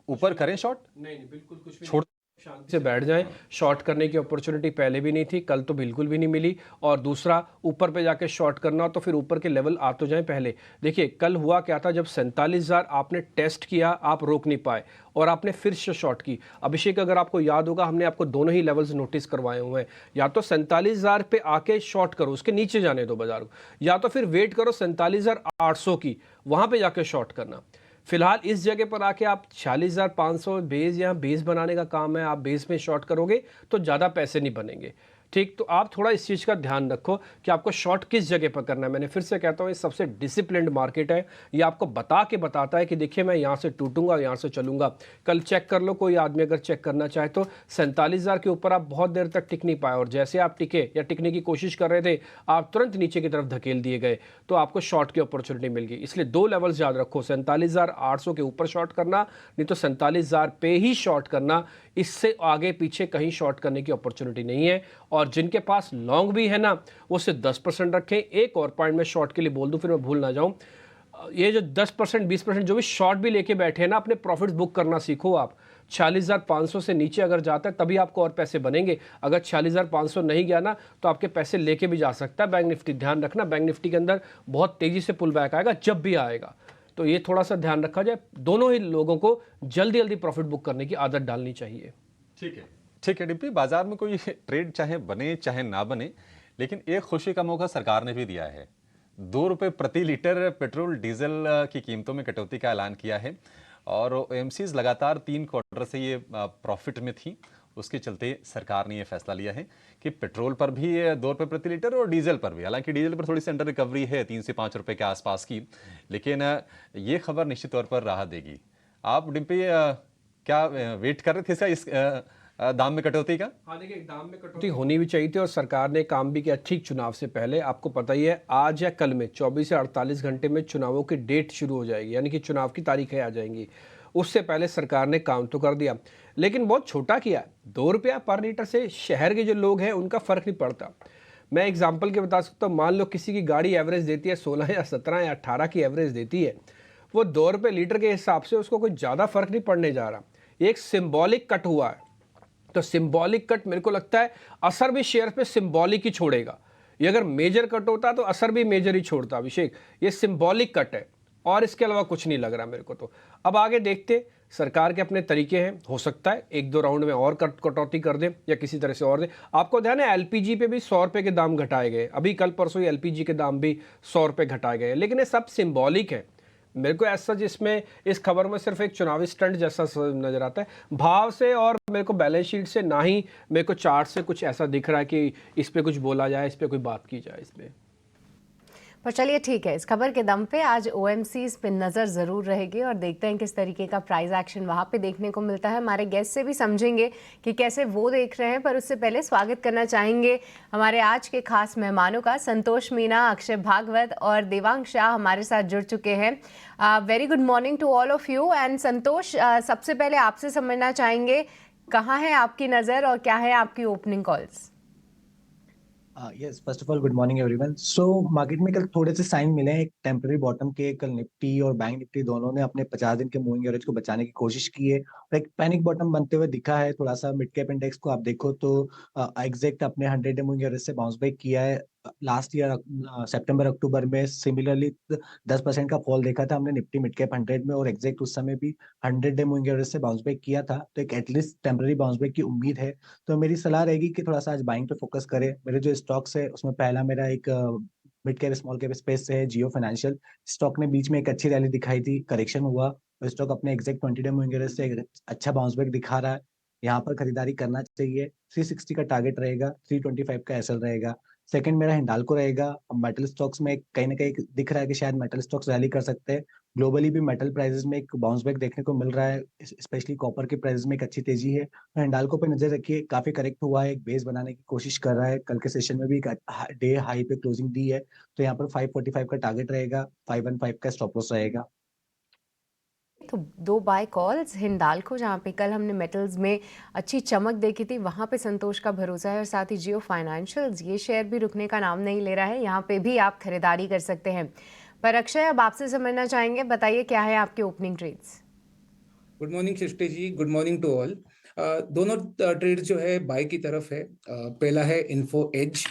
ऊपर करें शॉर्ट? नहीं, बिल्कुल कुछ भी छोड़ शांति से बैठ जाएं। शॉर्ट करने की अपॉर्चुनिटी पहले भी नहीं थी, कल तो बिल्कुल भी नहीं मिली। और दूसरा, ऊपर पे जाके शॉर्ट करना हो तो फिर ऊपर के लेवल आ तो जाएं पहले। देखिए कल हुआ क्या था, जब 47,000 आपने टेस्ट किया, आप रोक नहीं पाए और आपने फिर से शॉर्ट की। अभिषेक, अगर आपको याद होगा, हमने आपको दोनों ही लेवल्स नोटिस करवाए हुए हैं। या तो 47,000 पे आके शॉर्ट करो, उसके नीचे जाने दो बाजार को, या तो फिर वेट करो 47,800 की, वहां पे जाके शॉर्ट करना। फिलहाल इस जगह पर आके आप 46,500 बेस, यहाँ बेस बनाने का काम है, आप बेस में शॉर्ट करोगे तो ज़्यादा पैसे नहीं बनेंगे। ठीक, तो आप थोड़ा इस चीज़ का ध्यान रखो कि आपको शॉर्ट किस जगह पर करना है। मैंने फिर से कहता हूँ, ये सबसे डिसिप्लिन्ड मार्केट है। ये आपको बताता है कि देखिए मैं यहाँ से टूटूंगा, यहाँ से चलूंगा। कल चेक कर लो, कोई आदमी अगर चेक करना चाहे तो 47,000 के ऊपर आप बहुत देर तक टिक नहीं पाए, और जैसे आप टिके या टिकने की कोशिश कर रहे थे, आप तुरंत नीचे की तरफ धकेल दिए गए, तो आपको शॉर्ट की अपॉर्चुनिटी मिल गई। इसलिए 2 लेवल्स याद रखो, 47,800 के ऊपर शॉर्ट करना, नहीं तो 47,000 पे ही शॉर्ट करना। इससे आगे पीछे कहीं शॉर्ट करने की अपॉर्चुनिटी नहीं है। और जिनके पास लॉन्ग भी है ना, वो सिर्फ 10% रखें। एक और पॉइंट मैं शॉर्ट के लिए बोल दूं, फिर मैं भूल ना जाऊं, ये जो 10%, 20% जो भी शॉर्ट भी लेके बैठे हैं ना, अपने प्रॉफिट्स बुक करना सीखो आप। 46,500 से नीचे अगर जाता है तभी आपको और पैसे बनेंगे। अगर 46,500 नहीं गया ना, तो आपके पैसे लेके भी जा सकता है बैंक निफ्टी। ध्यान रखना, बैंक निफ्टी के अंदर बहुत तेजी से पुल बैक आएगा जब भी आएगा, तो ये थोड़ा सा ध्यान रखा जाए। दोनों ही लोगों को जल्दी जल्दी प्रॉफिट बुक करने की आदत डालनी चाहिए। ठीक है डिम्पी, बाजार में कोई ट्रेड चाहे बने चाहे ना बने, लेकिन एक खुशी का मौका सरकार ने भी दिया है। 2 रुपए प्रति लीटर पेट्रोल डीजल की कीमतों में कटौती का ऐलान किया है, और एमसीज लगातार 3 क्वार्टर से ये प्रॉफिट में थी। उसके चलते सरकार ने यह फैसला लिया है कि पेट्रोल पर भी 2 रुपए प्रति लीटर और डीजल पर भी, हालांकि डीजल पर थोड़ी सी अंडर रिकवरी है 3 से 5 रुपए के आसपास की, लेकिन ये खबर निश्चित तौर पर राहत देगी। आप डिम्पी क्या वेट कर रहे थे इस दाम में कटौती का? हाँ, देखिए दाम में कटौती होनी भी चाहिए थी, और सरकार ने काम भी किया ठीक चुनाव से पहले। आपको पता ही है, आज या कल में 24 से 48 घंटे में चुनावों की डेट शुरू हो जाएगी, यानी कि चुनाव की तारीखें आ जाएंगी। उससे पहले सरकार ने काम तो कर दिया, लेकिन बहुत छोटा किया। 2 रुपया पर लीटर से शहर के जो लोग हैं उनका फर्क नहीं पड़ता। मैं एग्जाम्पल के बता सकता हूँ, मान लो किसी की गाड़ी एवरेज देती है 16 या 17 या 18 की एवरेज देती है, वो 2 रुपये लीटर के हिसाब से उसको कोई ज़्यादा फर्क नहीं पड़ने जा रहा। एक सिंबॉलिक कट हुआ है, तो सिंबॉलिक कट मेरे को लगता है असर भी शेयर पे सिंबॉलिक ही छोड़ेगा। ये अगर मेजर कट होता तो असर भी मेजर ही छोड़ता अभिषेक। ये सिंबॉलिक कट है और इसके अलावा कुछ नहीं लग रहा मेरे को। तो अब आगे देखते, सरकार के अपने तरीके हैं, हो सकता है 1-2 राउंड में और कटौती कर दे या किसी तरह से और दे। आपको ध्यान है, एलपीजी पे भी 100 रुपये के दाम घटाए गए, अभी कल परसों ही एलपीजी के दाम भी 100 रुपये घटाए गए, लेकिन ये सब सिंबॉलिक है। मेरे को ऐसा, जिसमें इस खबर में सिर्फ एक चुनावी स्टंट जैसा नजर आता है भाव से, और मेरे को बैलेंस शीट से ना ही मेरे को चार्ट से कुछ ऐसा दिख रहा है कि इस पे कुछ बोला जाए, इस पे कोई बात की जाए इस पे। पर चलिए ठीक है, इस खबर के दम पे आज ओएमसीज पे नज़र ज़रूर रहेगी और देखते हैं किस तरीके का प्राइस एक्शन वहाँ पे देखने को मिलता है। हमारे गेस्ट से भी समझेंगे कि कैसे वो देख रहे हैं, पर उससे पहले स्वागत करना चाहेंगे हमारे आज के खास मेहमानों का। संतोष मीना, अक्षय भागवत और देवांग शाह हमारे साथ जुड़ चुके हैं। Very good morning to all of you. And Santosh, सबसे पहले आपसे समझना चाहेंगे, कहाँ है आपकी नज़र और क्या है आपकी opening calls? Yes, first of all good morning everyone. So market में कल थोड़े से साइन मिले हैं, एक टेम्पररी बॉटम के। कल निफ्टी और बैंक निफ्टी दोनों ने अपने 50 दिन के मूविंग एवरेज को बचाने की कोशिश की है एक पैनिक बॉटम बनते हुए दिखा है। थोड़ा सा मिड कैप इंडेक्स को आप देखो तो एग्जैक्ट अपने 100 मूविंग एवरेज से बाउंस बैक किया है। लास्ट ईयर सितंबर अक्टूबर में सिमिलरली 10% का फॉल देखा था हमने निफ्टी मिड कैप 100 में, और एग्जैक्ट उस समय भी 100 मूविंग एवरेज से बाउंस बैक किया था। तो एक एटलीस्ट टेम्पररी बाउंस बैक की उम्मीद है। तो मेरी सलाह रहेगी कि थोड़ा सा आज बाइंग पे फोकस करें। मेरे जो स्टॉक्स है उसमें पहला मेरा एक mid cap small cap space से है जियो फाइनेंशियल। स्टॉक ने बीच में एक अच्छी रैली दिखाई थी, करेक्शन हुआ, और स्टॉक अपने एग्जैक्ट 20 डे मूविंग एवरेज से एक अच्छा बाउंस बैक दिखा रहा है। यहाँ पर खरीदारी करना चाहिए। 360 का टारगेट रहेगा, 325 का एसएल रहेगा। सेकंड मेरा हिंडाल्को रहेगा। अब मेटल स्टॉक्स में कहीं ना कहीं दिख रहा है कि शायद मेटल स्टॉक्स रैली कर सकते हैं। ग्लोबली भी मेटल प्राइसेस में एक बाउंस बैक देखने को मिल रहा है, स्पेशली कॉपर के प्राइसेस में एक अच्छी तेजी है। तो हिंडाल्को पे नजर रखिए, काफी करेक्ट हुआ है, एक बेस बनाने की कोशिश कर रहा है। कल के सेशन में भी एक डे हाई पे क्लोजिंग दी है। तो यहाँ पर 545 का टारगेट रहेगा, 515 का स्टॉप लॉस रहेगा। तो दो बाय कॉल्स, हिंडाल्को जहाँ पे कल हमने मेटल्स में अच्छी चमक देखी थी, वहाँ पे संतोष का भरोसा है, और साथ ही जियो फाइनेंशियल्स ये शेयर भी रुकने का नाम नहीं ले रहा है, यहाँ पे भी आप खरीदारी कर सकते हैं। पर अक्षय, अब आपसे समझना चाहेंगे, बताइए क्या है आपके opening trades. Good morning Srishti ji, good morning to all. दोनों ट्रेड जो है बाय की तरफ है। पहला है इन्फो एज।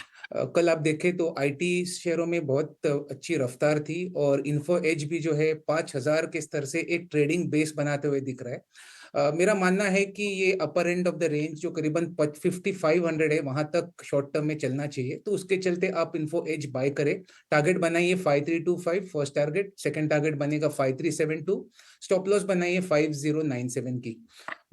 कल आप देखें तो आईटी शेयरों में बहुत अच्छी रफ्तार थी, और इन्फो एज भी जो है 5000 के स्तर से एक ट्रेडिंग बेस बनाते हुए दिख रहा है। मेरा मानना है कि ये अपर एंड ऑफ द रेंज जो करीबन 5500 है वहां तक शॉर्ट टर्म में चलना चाहिए। तो उसके चलते आप इन्फो एज बाय करें। टारगेट बनाइए 5325 फर्स्ट टारगेट, सेकंड टारगेट बनेगा 5372, स्टॉप लॉस बनाइए 5097 की।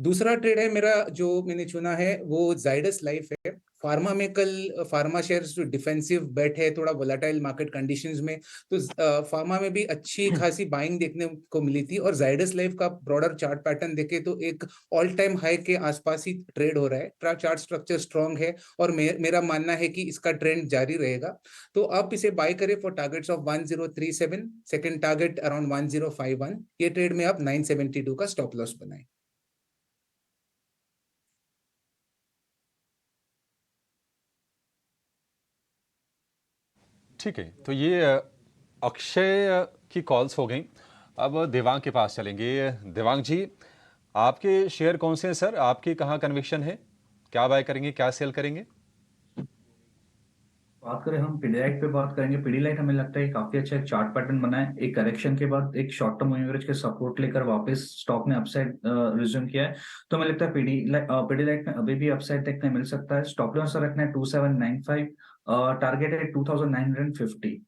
दूसरा ट्रेड है मेरा जो मैंने चुना है वो जाइडस लाइफ है। फार्मा में कल फार्मा शेयर्स जो डिफेंसिव बेट है थोड़ा वोलेटाइल मार्केट कंडीशंस में, तो फार्मा में भी अच्छी खासी बाइंग देखने को मिली थी। और जाइडस लाइफ का ब्रॉडर चार्ट पैटर्न देखे तो एक ऑल टाइम हाई के आसपास ही ट्रेड हो रहा है। चार्ट स्ट्रक्चर स्ट्रॉन्ग है, और मेरा मानना है कि इसका ट्रेंड जारी रहेगा। तो आप इसे बाय करें for targets of 1037, second target around 1051। ये ट्रेड में आप 972 का स्टॉप लॉस बनाएं। ठीक है, तो ये अक्षय की कॉल्स हो गई। अब देवांग के पास चलेंगे। देवांग जी, आपके शेयर कौन से हैं सर? आपकी कहाँ कन्विक्शन है? क्या बाय करेंगे, क्या सेल करेंगे? बात करें हम पीडीलाइट पे बात करेंगे। पीडीलाइट हमें लगता है काफी अच्छा एक चार्ट पैटर्न बना है। एक करेक्शन के बाद एक शॉर्ट टर्म एवरेज के सपोर्ट लेकर वापस स्टॉक ने अपसाइड रिज्यूम किया है। तो हमें लगता है पीडीलाइट में अभी भी अपसाइड देखने मिल सकता है। स्टॉप लॉस रखना है 2795, टारगेट है 2950।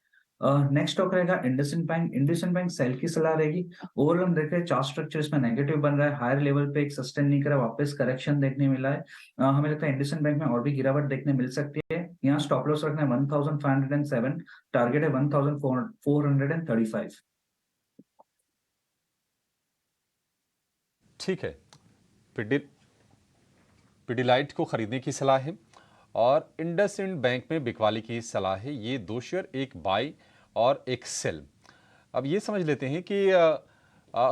नेक्स्ट स्टॉक रहेगा IndusInd bank. IndusInd bank sell की सलाह रहेगी। ओवरऑल हम देख रहे हैं चार्ट स्ट्रक्चर इसमें नेगेटिव बन रहा है, हायर लेवल पे एक सस्टेन नहीं करा, वापस करेक्शन देखने मिला है। हमें लगता है इंडसइंड बैंक में और भी गिरावट देखने मिल सकती है। यहाँ स्टॉप लॉस रखना है 1507, टारगेट है 1435। ठीक है, पिडिलाइट को खरीदने की सलाह है और इंडसइंड बैंक में बिकवाली की सलाह है। ये दो शेयर, एक बाई और एक सेल। अब ये समझ लेते हैं कि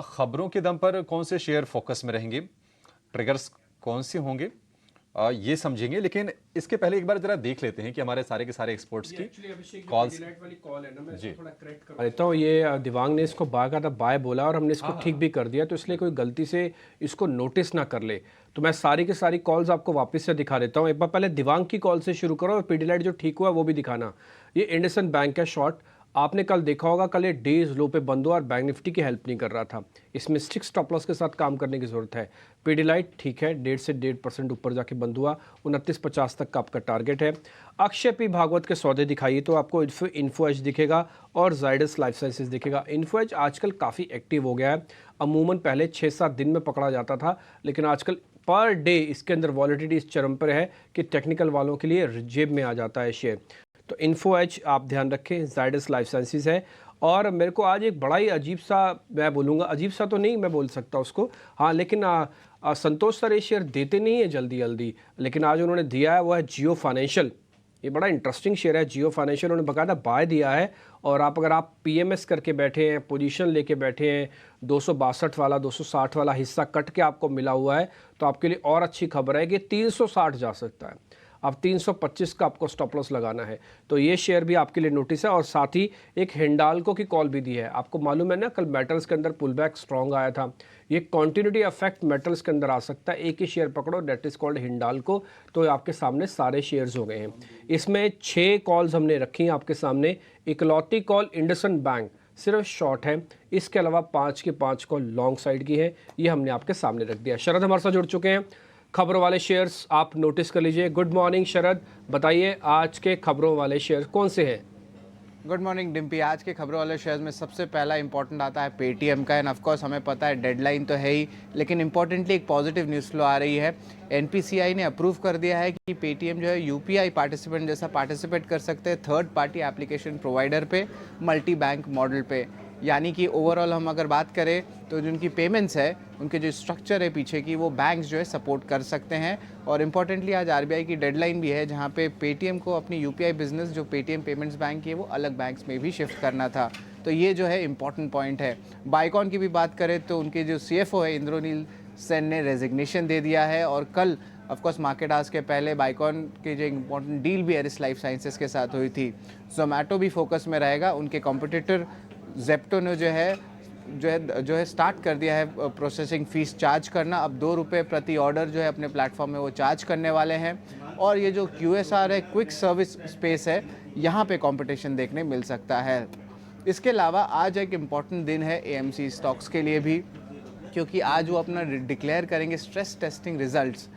खबरों के दम पर कौन से शेयर फोकस में रहेंगे, ट्रिगर्स कौन से होंगे, ये समझेंगे। लेकिन इसके पहले एक बार जरा देख लेते हैं कि हमारे सारे के सारे एक्सपर्ट्स की कॉल्स वाली कॉल है ना, मैं जी। इसको थोड़ा करेक्ट कर देता हूँ। ये दिवांग ने इसको बाय का था, बाय बोला और हमने इसको ठीक भी कर दिया, तो इसलिए कोई गलती से इसको नोटिस ना कर ले। तो मैं सारी की सारी कॉल्स आपको वापस से दिखा देता हूँ। एक बार पहले दिवांग की कॉल से शुरू करो और पीडीलाइट जो ठीक हुआ वो भी दिखाना। ये इंडसइंड बैंक का शॉर्ट आपने कल देखा होगा, कल ये डेज लो पे बंद हुआ और बैंक निफ्टी की हेल्प नहीं कर रहा था। इसमें स्ट्रिक्ट स्टॉप लॉस के साथ काम करने की जरूरत है। पीडीलाइट ठीक है, 1.5 से 1.5% ऊपर जाके बंद हुआ, 2950 तक का आपका टारगेट है। अक्षय पी भागवत के सौदे दिखाइए तो आपको इन्फो एज दिखेगा और जाइडस लाइफ साइंसेज दिखेगा। इन्फो एज आजकल काफ़ी एक्टिव हो गया है। अमूमन पहले 6-7 दिन में पकड़ा जाता था, लेकिन आजकल पर डे इसके अंदर वॉलिटिलिटी इस चरम पर है कि टेक्निकल वालों के लिए जेब में आ जाता है शेयर। तो इन्फो एज आप ध्यान रखें, जाइडस लाइफ साइंसेज है। और मेरे को आज एक बड़ा ही अजीब सा, मैं बोलूँगा अजीब सा तो नहीं मैं बोल सकता उसको, हाँ, लेकिन संतोष सर ये शेयर देते नहीं है जल्दी जल्दी, लेकिन आज उन्होंने दिया है, वो है जियो फाइनेंशियल। ये बड़ा इंटरेस्टिंग शेयर है जियो फाइनेंशियल, उन्होंने बकायदा बाय दिया है। और अगर आप पीएमएस करके बैठे हैं, पोजीशन लेके बैठे हैं, 262 वाला 260 वाला हिस्सा कट के आपको मिला हुआ है, तो आपके लिए और अच्छी खबर है कि 360 जा सकता है। अब 325 का आपको स्टॉप लॉस लगाना है। तो ये शेयर भी आपके लिए नोटिस है। और साथ ही एक हिंडाल्को की कॉल भी दी है। आपको मालूम है ना, कल मेटल्स के अंदर पुल बैक स्ट्रॉन्ग आया था। ये कॉन्टिन्यूटी इफेक्ट मेटल्स के अंदर आ सकता है। एक ही शेयर पकड़ो, डेट इज कॉल्ड हिंडाल्को। तो आपके सामने सारे शेयर्स हो गए हैं। इसमें 6 कॉल्स हमने रखी हैं आपके सामने। इकलौती कॉल इंडसइंड बैंक सिर्फ शॉर्ट है, इसके अलावा 5 की 5 कॉल लॉन्ग साइड की है। ये हमने आपके सामने रख दिया। शरद हमारे साथ जुड़ चुके हैं। खबरों वाले शेयर्स आप नोटिस कर लीजिए। गुड मॉर्निंग शरद, बताइए आज के खबरों वाले शेयर कौन से हैं? Good morning Dimpy. आज के खबरों वाले शेयर्स में सबसे पहला इंपॉर्टेंट आता है पेटीएम का। एंड ऑफ कोर्स हमें पता है डेडलाइन तो है ही, लेकिन इंपॉर्टेंटली एक पॉजिटिव न्यूज़ फ्लो आ रही है। एनपीसीआई ने अप्रूव कर दिया है कि पेटीएम जो है यूपीआई पार्टिसिपेंट जैसा पार्टिसिपेट कर सकते हैं थर्ड पार्टी एप्लीकेशन प्रोवाइडर पे, मल्टी बैंक मॉडल पे। यानी कि ओवरऑल हम अगर बात करें तो जो उनकी पेमेंट्स है, उनके जो स्ट्रक्चर है पीछे की, वो बैंक्स जो है सपोर्ट कर सकते हैं। और इम्पॉर्टेंटली आज आरबीआई की डेडलाइन भी है, जहां पे पेटीएम को अपनी यूपीआई बिजनेस जो पेटीएम पेमेंट्स बैंक की है वो अलग बैंक्स में भी शिफ्ट करना था। तो ये जो है इंपॉर्टेंट पॉइंट है। बाइकॉन की भी बात करें तो उनके जो सीएफओ है इंद्रोनील सेन ने रेजिग्नेशन दे दिया है। और कल ऑफकोर्स मार्केट आज के पहले बाइकॉन की जो इंपॉर्टेंट डील भी एरिस लाइफ साइंसेस के साथ हुई थी। जोमेटो भी फोकस में रहेगा। उनके कॉम्पिटिटर जेप्टो ने जो है स्टार्ट कर दिया है प्रोसेसिंग फीस चार्ज करना। अब ₹2 प्रति ऑर्डर जो है अपने प्लेटफॉर्म में वो चार्ज करने वाले हैं। और ये जो QSR है, क्विक सर्विस स्पेस है, यहाँ पे कंपटीशन देखने मिल सकता है। इसके अलावा आज एक इम्पॉर्टेंट दिन है AMC स्टॉक्स के लिए भी, क्योंकि आज वो अपना डिक्लेयर करेंगे स्ट्रेस टेस्टिंग रिजल्ट्स।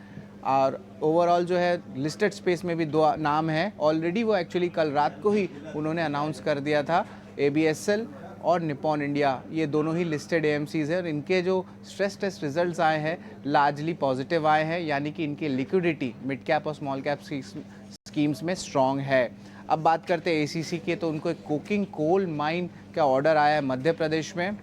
और ओवरऑल जो है लिस्टेड स्पेस में भी 2 नाम हैं। ऑलरेडी वो एक्चुअली कल रात को ही उन्होंने अनाउंस कर दिया था। ABSL और निपॉन इंडिया, ये दोनों ही लिस्टेड AMCs हैं। और इनके जो स्ट्रेस टेस्ट रिजल्ट्स आए हैं लार्जली पॉजिटिव आए हैं, यानी कि इनकी लिक्विडिटी मिड कैप और स्मॉल कैप स्कीम्स में स्ट्रॉन्ग है। अब बात करते हैं ACC के, तो उनको एक कोकिंग कोल माइन का ऑर्डर आया है मध्य प्रदेश में।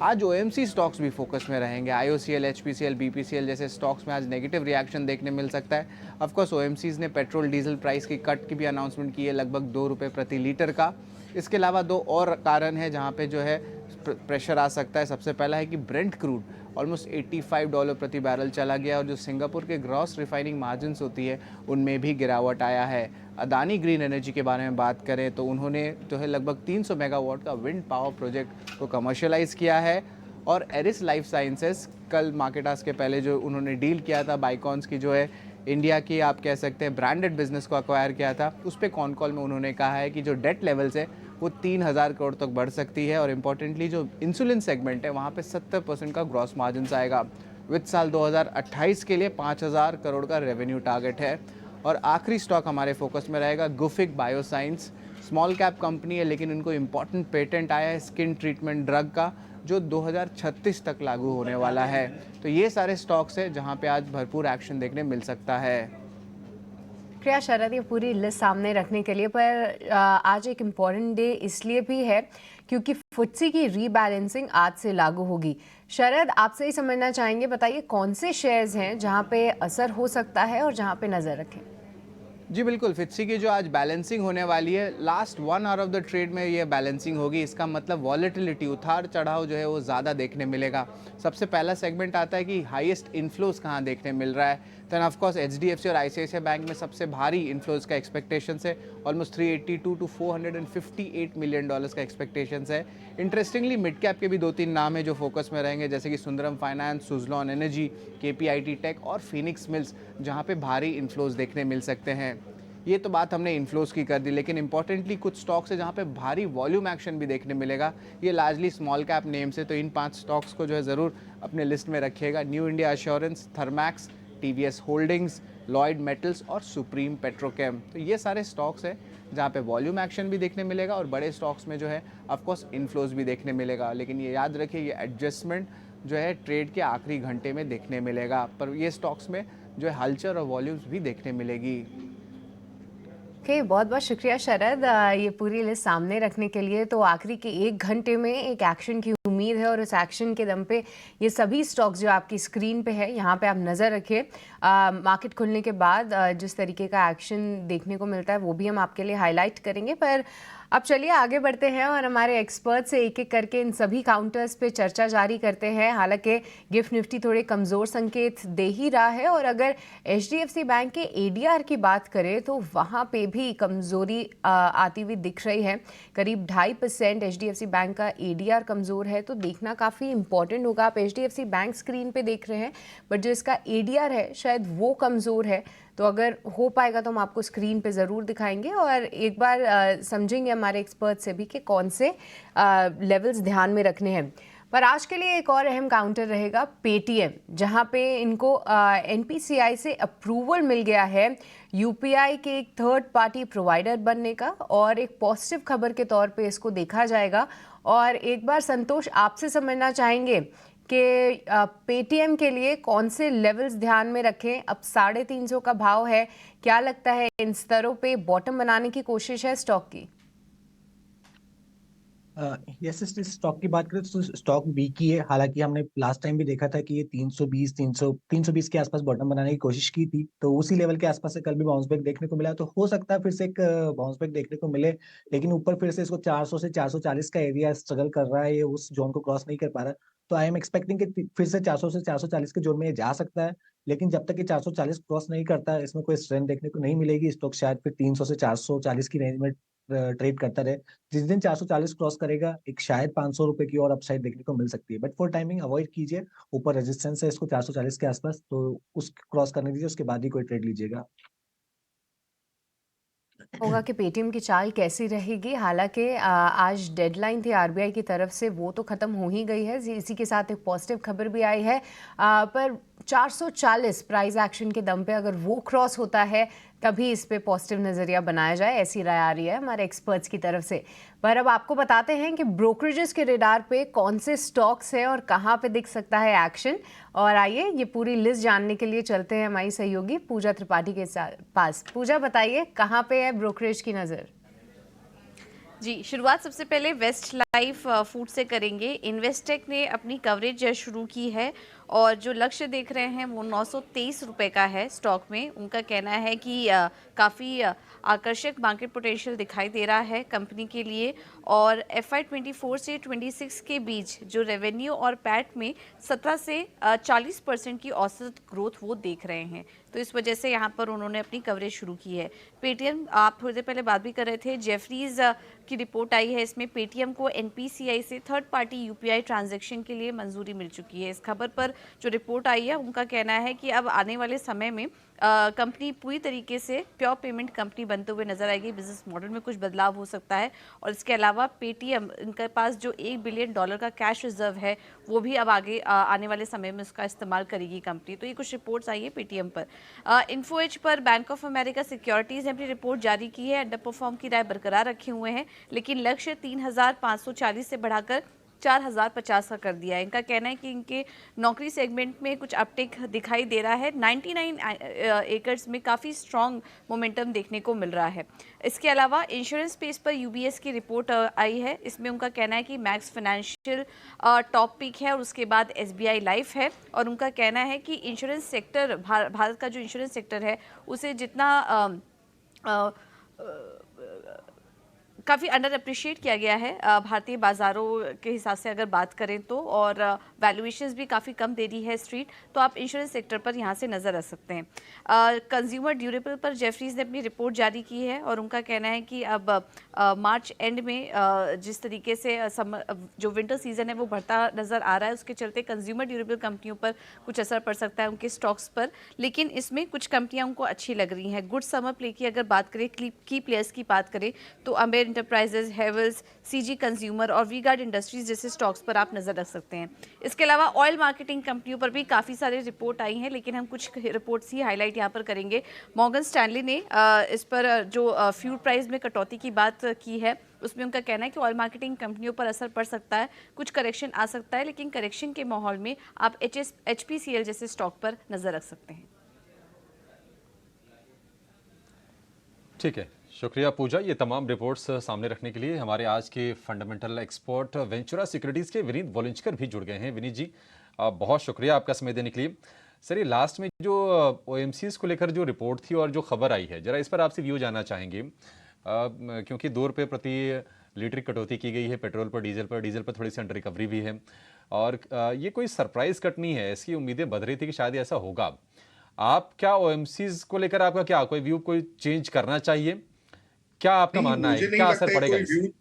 आज OMC स्टॉक्स भी फोकस में रहेंगे। IOCL, HPCL, BPCL जैसे स्टॉक्स में आज नेगेटिव रिएक्शन देखने मिल सकता है। ऑफकोर्स OMCs ने पेट्रोल डीजल प्राइस की कट की भी अनाउंसमेंट की है, लगभग ₹2 प्रति लीटर का। इसके अलावा 2 और कारण है जहाँ पे जो है प्रेशर आ सकता है। सबसे पहला है कि ब्रेंट क्रूड ऑलमोस्ट $85 प्रति बैरल चला गया। और जो सिंगापुर के ग्रॉस रिफाइनिंग मार्जिन्स होती है उनमें भी गिरावट आया है। अदानी ग्रीन एनर्जी के बारे में बात करें तो उन्होंने जो है लगभग 300 मेगावाट का विंड पावर प्रोजेक्ट को कमर्शियलाइज़ किया है। और एरिस लाइफ साइंसेस कल मार्केट आज के पहले जो उन्होंने डील किया था बाइकॉन्स की, जो है इंडिया की आप कह सकते हैं ब्रांडेड बिजनेस को अक्वायर किया था, उस पर कॉन कॉल में उन्होंने कहा है कि जो डेट लेवल्स है वो 3000 करोड़ तक बढ़ सकती है। और इम्पॉर्टेंटली जो इंसुलिन सेगमेंट है वहाँ पे 70% का ग्रॉस मार्जिन आएगा। वित्त साल 2028 के लिए 5000 करोड़ का रेवेन्यू टारगेट है। और आखिरी स्टॉक हमारे फोकस में रहेगा Gufic bioscience. Small cap company है, लेकिन इनको इम्पॉर्टेंट पेटेंट आया है स्किन ट्रीटमेंट ड्रग का, जो 2036 तक लागू होने वाला है। तो ये सारे स्टॉक्स हैं जहाँ पे आज भरपूर एक्शन देखने मिल सकता है। शुक्रिया शरद, ये पूरी लिस्ट सामने रखने के लिए। पर आज एक इम्पॉर्टेंट डे इसलिए भी है क्योंकि FTSE की रीबैलेंसिंग आज से लागू होगी। शरद, आपसे ही समझना चाहेंगे, बताइए कौन से शेयर्स हैं जहां पे असर हो सकता है और जहां पे नज़र रखें। जी बिल्कुल, FTSE की जो आज बैलेंसिंग होने वाली है, last 1 hour of the trade में ये बैलेंसिंग होगी। इसका मतलब वॉलेटिलिटी, उतार चढ़ाव जो है वो ज़्यादा देखने मिलेगा। सबसे पहला सेगमेंट आता है कि हाईएस्ट इन्फ्लोज कहाँ देखने मिल रहा है। देन ऑफ कोर्स HDFC और ICICI बैंक में सबसे भारी इन्फ्लोज का एक्सपेक्टेशंस है। ऑलमोस्ट $382 to $458 मिलियन का एक्सपेक्टेशंस है। इंटरेस्टिंगली मिड कैप के भी 2-3 नाम है जो फोकस में रहेंगे, जैसे कि Sundaram finance, Suzlon energy, KPIT tech और फिनिक्स मिल्स, जहाँ पे भारी इन्फ्लोज देखने मिल सकते हैं। ये तो बात हमने इन्फ्लोज की कर दी, लेकिन इंपॉर्टेंटली कुछ स्टॉक्स है जहाँ पे भारी वॉल्यूम एक्शन भी देखने मिलेगा। ये लार्जली स्मॉल कैप नेम्स है, तो इन 5 स्टॉक्स को जो है ज़रूर अपने लिस्ट में रखिएगा। New India assurance, Thermax, TVS holdings, Lloyd metals और सुप्रीम पेट्रोकेम। तो ये सारे स्टॉक्स हैं जहाँ पे वॉल्यूम एक्शन भी देखने मिलेगा और बड़े स्टॉक्स में जो है ऑफकोर्स इन्फ्लोज भी देखने मिलेगा। लेकिन ये याद रखिए, ये एडजस्टमेंट जो है ट्रेड के आखिरी घंटे में देखने मिलेगा, पर ये स्टॉक्स में जो है हलचल और वॉल्यूम्स भी देखने मिलेगी। ओके, बहुत बहुत शुक्रिया शरद, ये पूरी लिस्ट सामने रखने के लिए। तो आखिरी के 1 घंटे में एक एक्शन की उम्मीद है और उस एक्शन के दम पे ये सभी स्टॉक्स जो आपकी स्क्रीन पे है, यहाँ पे आप नज़र रखिए। मार्केट खुलने के बाद जिस तरीके का एक्शन देखने को मिलता है वो भी हम आपके लिए हाईलाइट करेंगे। पर अब चलिए आगे बढ़ते हैं और हमारे एक्सपर्ट से एक एक करके इन सभी काउंटर्स पे चर्चा जारी करते हैं। हालांकि गिफ्ट निफ्टी थोड़े कमज़ोर संकेत दे ही रहा है और अगर एचडीएफसी बैंक के एडीआर की बात करें तो वहाँ पे भी कमज़ोरी आती हुई दिख रही है। करीब 2.5% एचडीएफसी बैंक का एडीआर कमज़ोर है, तो देखना काफ़ी इंपॉर्टेंट होगा। आप एचडीएफसी बैंक स्क्रीन पे देख रहे हैं, बट जो इसका एडीआर है शायद वो कमज़ोर है। तो अगर हो पाएगा तो हम आपको स्क्रीन पे ज़रूर दिखाएंगे और एक बार समझेंगे हमारे एक्सपर्ट से भी कि कौन से लेवल्स ध्यान में रखने हैं। पर आज के लिए एक और अहम काउंटर रहेगा पेटीएम, जहां पे इनको एनपीसीआई से अप्रूवल मिल गया है यूपीआई के एक थर्ड पार्टी प्रोवाइडर बनने का, और एक पॉजिटिव खबर के तौर पे इसको देखा जाएगा। और एक बार संतोष आपसे समझना चाहेंगे कि पेटीएम के लिए कौन से लेवल्स ध्यान में रखें। अब 350 का भाव है, क्या लगता है इन स्तरों पे बॉटम बनाने की कोशिश है स्टॉक की? यस, स्टॉक की बात करें तो स्टॉक वीक ही है। हालांकि हमने लास्ट टाइम भी देखा था कि ये 320 के आसपास बॉटम बनाने की कोशिश की थी, तो उसी लेवल के आसपास से कल भी बाउंस बैक देखने को मिला। तो हो सकता है फिर से एक बाउंस बैक देखने को मिले, लेकिन ऊपर फिर से इसको 400 से 440 का एरिया स्ट्रगल कर रहा है, ये उस जोन को क्रॉस नहीं कर पा रहा। तो आई एम एक्सपेक्टिंग कि फिर से 400 से 440 के जोन में ये जा सकता है, लेकिन जब तक ये 440 क्रॉस नहीं करता है इसमें कोई स्ट्रेंथ देखने को नहीं मिलेगी। स्टॉक शायद फिर 300 से 440 की रेंज में ट्रेड करता रहे। जिस दिन 440 क्रॉस करेगा एक शायद 500 रुपए की और अपसाइड देखने को मिल सकती है, बट फॉर टाइमिंग अवॉइड कीजिए। ऊपर रेजिस्टेंस है इसको 440 के आसपास, तो उस क्रॉस करने दीजिए, उसके बाद ही कोई ट्रेड लीजिएगा। होगा कि पेटीएम की चाल कैसी रहेगी। हालांकि आज डेडलाइन थी आरबीआई की तरफ से, वो तो ख़त्म हो ही गई है। इसी के साथ एक पॉजिटिव खबर भी आई है, पर 440 प्राइस एक्शन के दम पे अगर वो क्रॉस होता है तभी इस पे पॉजिटिव नज़रिया बनाया जाए, ऐसी राय आ रही है हमारे एक्सपर्ट्स की तरफ से। पर अब आपको बताते हैं कि ब्रोकरेजेस के रेडार पे कौन से स्टॉक्स हैं और कहाँ पे दिख सकता है एक्शन। और आइए ये पूरी लिस्ट जानने के लिए चलते हैं हमारी सहयोगी पूजा त्रिपाठी के पास। पूजा, बताइए कहाँ पे है ब्रोकरेज की नज़र? जी, शुरुआत सबसे पहले वेस्ट लाइफ फूड से करेंगे। इन्वेस्टेक ने अपनी कवरेज शुरू की है और जो लक्ष्य देख रहे हैं वो 923 रुपये का है स्टॉक में। उनका कहना है कि काफ़ी आकर्षक मार्केट पोटेंशियल दिखाई दे रहा है कंपनी के लिए, और FY24 से 26 के बीच जो रेवेन्यू और पैट में 17 से 40% की औसत ग्रोथ वो देख रहे हैं। तो इस वजह से यहाँ पर उन्होंने अपनी कवरेज शुरू की है। पेटीएम, आप थोड़ी देर पहले बात भी कर रहे थे, जेफरीज की रिपोर्ट आई है, इसमें पेटीएम को एनपीसीआई से थर्ड पार्टी यूपीआई ट्रांजैक्शन के लिए मंजूरी मिल चुकी है। इस खबर पर जो रिपोर्ट आई है उनका कहना है कि अब आने वाले समय में कंपनी पूरी तरीके से प्योर पेमेंट कंपनी बनते हुए नजर आएगी। बिजनेस मॉडल में कुछ बदलाव हो सकता है, और इसके अलावा पेटीएम, इनके पास जो $1 बिलियन का कैश रिजर्व है वो भी अब आगे आने वाले समय में उसका इस्तेमाल करेगी कंपनी। तो ये कुछ रिपोर्ट्स आई है पेटीएम पर। इन्फोएज पर बैंक ऑफ अमेरिका सिक्योरिटीज ने अपनी रिपोर्ट जारी की है। अंडर परफॉर्म की राय बरकरार रखे हुए हैं, लेकिन लक्ष्य 3540 से बढ़ाकर 4050 का कर दिया है। इनका कहना है कि इनके नौकरी सेगमेंट में कुछ अपटेक दिखाई दे रहा है। 99 एकर्स में काफ़ी स्ट्रॉन्ग मोमेंटम देखने को मिल रहा है। इसके अलावा इंश्योरेंस स्पेस पर यूबीएस की रिपोर्ट आई है। इसमें उनका कहना है कि मैक्स फाइनेंशियल टॉप पिक है और उसके बाद एसबीआई लाइफ है, और उनका कहना है कि इंश्योरेंस सेक्टर, भारत का जो इंश्योरेंस सेक्टर है उसे जितना काफ़ी अंडर अप्रिशिएट किया गया है भारतीय बाज़ारों के हिसाब से अगर बात करें तो, और वैल्यूएशंस भी काफ़ी कम दे रही है स्ट्रीट। तो आप इंश्योरेंस सेक्टर पर यहाँ से नज़र रख सकते हैं। कंज्यूमर ड्यूरेबल पर जेफरीज ने अपनी रिपोर्ट जारी की है और उनका कहना है कि अब मार्च एंड में जिस तरीके से जो विंटर सीजन है वो बढ़ता नज़र आ रहा है, उसके चलते कंज्यूमर ड्यूरेबल कंपनियों पर कुछ असर पड़ सकता है उनके स्टॉक्स पर, लेकिन इसमें कुछ कंपनियाँ उनको अच्छी लग रही हैं। गुड समर प्ले की अगर बात करें, की प्लेयर्स की बात करें तो अमेर इंटरप्राइजेज, हेवल्स, सीजी कंज्यूमर और वी गार्ड इंडस्ट्रीज जैसे स्टॉक्स पर आप नजर रख सकते हैं। इसके अलावा ऑयल मार्केटिंग कंपनियों पर भी काफ़ी सारे रिपोर्ट आई हैं, लेकिन हम कुछ रिपोर्ट्स ही हाईलाइट यहाँ पर करेंगे। मॉर्गन स्टैनली ने इस पर जो फ्यूल प्राइस में कटौती की बात की है उसमें उनका कहना है कि ऑयल मार्केटिंग कंपनियों पर असर पड़ सकता है, कुछ करेक्शन आ सकता है, लेकिन करेक्शन के माहौल में आप HPCL जैसे स्टॉक पर नजर रख सकते हैं। ठीक है, शुक्रिया पूजा, ये तमाम रिपोर्ट्स सामने रखने के लिए। हमारे आज के फंडामेंटल एक्सपर्ट वेंचुरा सिक्योरिटीज़ के विनीत वॉलंचकर भी जुड़ गए हैं। विनीत जी, बहुत शुक्रिया आपका समय देने के लिए। सर, ये लास्ट में जो OMCs को लेकर जो रिपोर्ट थी और जो खबर आई है, जरा इस पर आपसे व्यू जानना चाहेंगे। क्योंकि 2 रुपये प्रति लीटर की कटौती की गई है पेट्रोल पर, डीजल पर थोड़ी सी अंडर रिकवरी भी है। और ये कोई सरप्राइज कट नहीं है, ऐसी उम्मीदें बध रही थी कि शायद ऐसा होगा। आप क्या ओएमसीज को लेकर आपका क्या कोई व्यू कोई चेंज करना चाहिए? क्या आपका नहीं, मानना है? मुझे नहीं क्या लगता असर है पड़ेगा कोई इससे? व्यू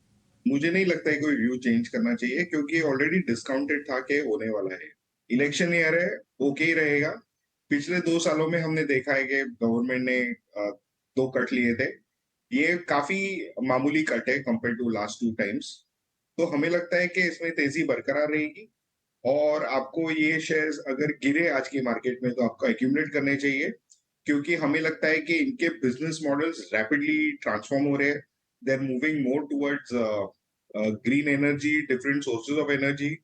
मुझे नहीं लगता है कोई व्यू चेंज करना चाहिए, क्योंकि ऑलरेडी डिस्काउंटेड था कि होने वाला है। इलेक्शन ईयर है, ओके ही रहेगा। पिछले 2 सालों में हमने देखा है कि गवर्नमेंट ने 2 कट लिए थे। ये काफी मामूली कट है कंपेयर टू लास्ट 2 टाइम्स। तो हमें लगता है कि इसमें तेजी बरकरार रहेगी, और आपको ये शेयर्स अगर गिरे आज की मार्केट में तो आपको एक्यूमुलेट करने चाहिए, क्योंकि हमें लगता है कि इनके बिजनेस मॉडल्स रैपिडली ट्रांसफॉर्म हो रहे हैं। They are moving more towards green energy, different sources of energy,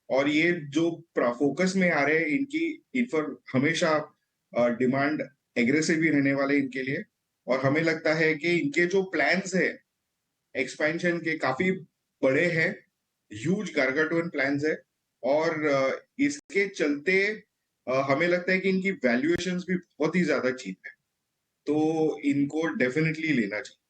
और ये जो फोकस में आ रहे हैं इनकी इन्फर हमेशा डिमांड एग्रेसिव ही रहने वाले इनके लिए। और हमें लगता है कि इनके जो प्लान्स है एक्सपेंशन के काफी बड़े हैं, ह्यूज गार्गाटोन प्लान्स है, और इसके चलते हमें लगता है कि इनकी वैल्यूएशंस भी बहुत ही ज्यादा चीप है, तो इनको डेफिनेटली लेना चाहिए।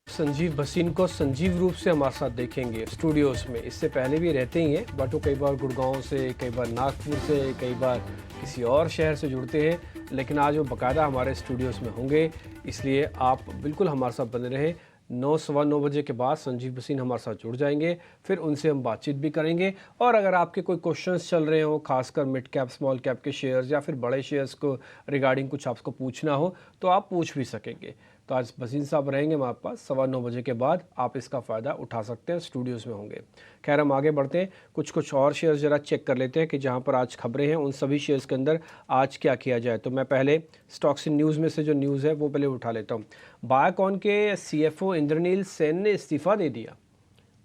संजीव भसीन को संजीव रूप से हमारे साथ देखेंगे स्टूडियोज में। इससे पहले भी रहते ही हैं, बट वो कई बार गुड़गांव से, कई बार नागपुर से, कई बार किसी और शहर से जुड़ते हैं, लेकिन आज वो बाकायदा हमारे स्टूडियोज में होंगे। इसलिए आप बिल्कुल हमारे साथ बने रहें। 9 सवा 9 बजे के बाद संजीव भसीन हमारे साथ जुड़ जाएंगे, फिर उनसे हम बातचीत भी करेंगे। और अगर आपके कोई क्वेश्चंस चल रहे हो, खासकर मिड कैप स्मॉल कैप के शेयर्स या फिर बड़े शेयर्स को रिगार्डिंग कुछ आपको पूछना हो, तो आप पूछ भी सकेंगे। तो आज भसीन साहब रहेंगे हमारे पास 9:15 बजे के बाद, आप इसका फ़ायदा उठा सकते हैं, स्टूडियोज़ में होंगे। खैर, हम आगे बढ़ते हैं, कुछ और शेयर्स ज़रा चेक कर लेते हैं कि जहां पर आज खबरें हैं उन सभी शेयर्स के अंदर आज क्या किया जाए। तो मैं पहले स्टॉक्स इन न्यूज़ में से जो न्यूज़ है वो पहले उठा लेता हूँ। बायोकॉन के CFO इंद्रनील सेन ने इस्तीफ़ा दे दिया,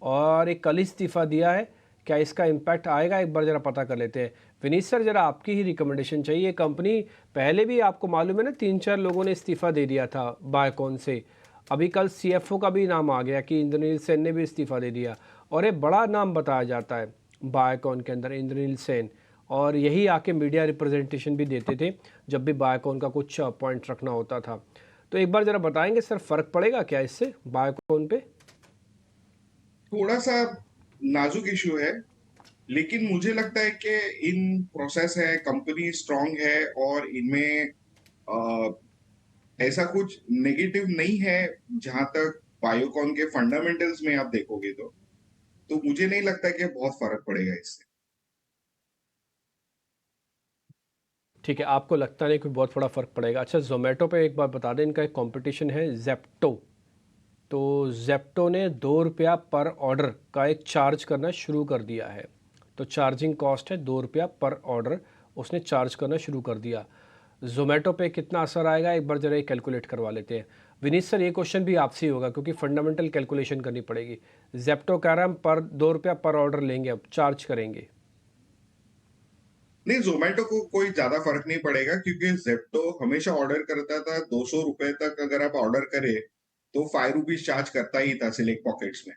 और एक कल ही इस्तीफ़ा दिया है। क्या इसका इम्पैक्ट आएगा, एक बार ज़रा पता कर लेते हैं। विनीत सर, ज़रा आपकी ही रिकमेंडेशन चाहिए। कंपनी पहले भी आपको मालूम है ना, 3-4 लोगों ने इस्तीफ़ा दे दिया था बायोकॉन से। अभी कल CFO का भी नाम आ गया कि इंद्रनील सेन ने भी इस्तीफ़ा दे दिया, और एक बड़ा नाम बताया जाता है बायोकॉन के अंदर, इंद्रनील सेन। और यही आके मीडिया रिप्रेजेंटेशन भी देते थे जब भी बायोकॉन का कुछ पॉइंट रखना होता था। तो एक बार ज़रा बताएंगे सर, फ़र्क पड़ेगा क्या इससे बायोकॉन पे? थोड़ा सा नाजुक इशू है, लेकिन मुझे लगता है कि इन प्रोसेस है, कंपनी स्ट्रांग है, और इनमें ऐसा कुछ नेगेटिव नहीं है जहां तक बायोकॉन के फंडामेंटल्स में आप देखोगे तो मुझे नहीं लगता कि बहुत फर्क पड़ेगा इससे। ठीक है, आपको लगता नहीं कोई बहुत बड़ा फ़र्क पड़ेगा। अच्छा, ज़ोमैटो पे एक बार बता दें, इनका एक कंपटीशन है ज़ेप्टो। तो ज़ेप्टो ने ₹2 पर ऑर्डर का एक चार्ज करना शुरू कर दिया है। तो चार्जिंग कॉस्ट है ₹2 पर ऑर्डर, उसने चार्ज करना शुरू कर दिया। ज़ोमैटो पे कितना असर आएगा, एक बार ज़रा ये कैलकुलेट करवा लेते हैं। विनीत सर, ये क्वेश्चन भी आपसे ही होगा क्योंकि फंडामेंटल कैलकुलेशन करनी पड़ेगी। ज़ेप्टो कह रहा है हम पर ₹2 पर ऑर्डर लेंगे, अब चार्ज करेंगे। नहीं, जोमेटो को कोई ज्यादा फर्क नहीं पड़ेगा, क्योंकि जेप्टो हमेशा ऑर्डर करता था 200 रुपए तक। अगर आप ऑर्डर करें तो ₹5 चार्ज करता ही था सिलेक्ट पॉकेट्स में।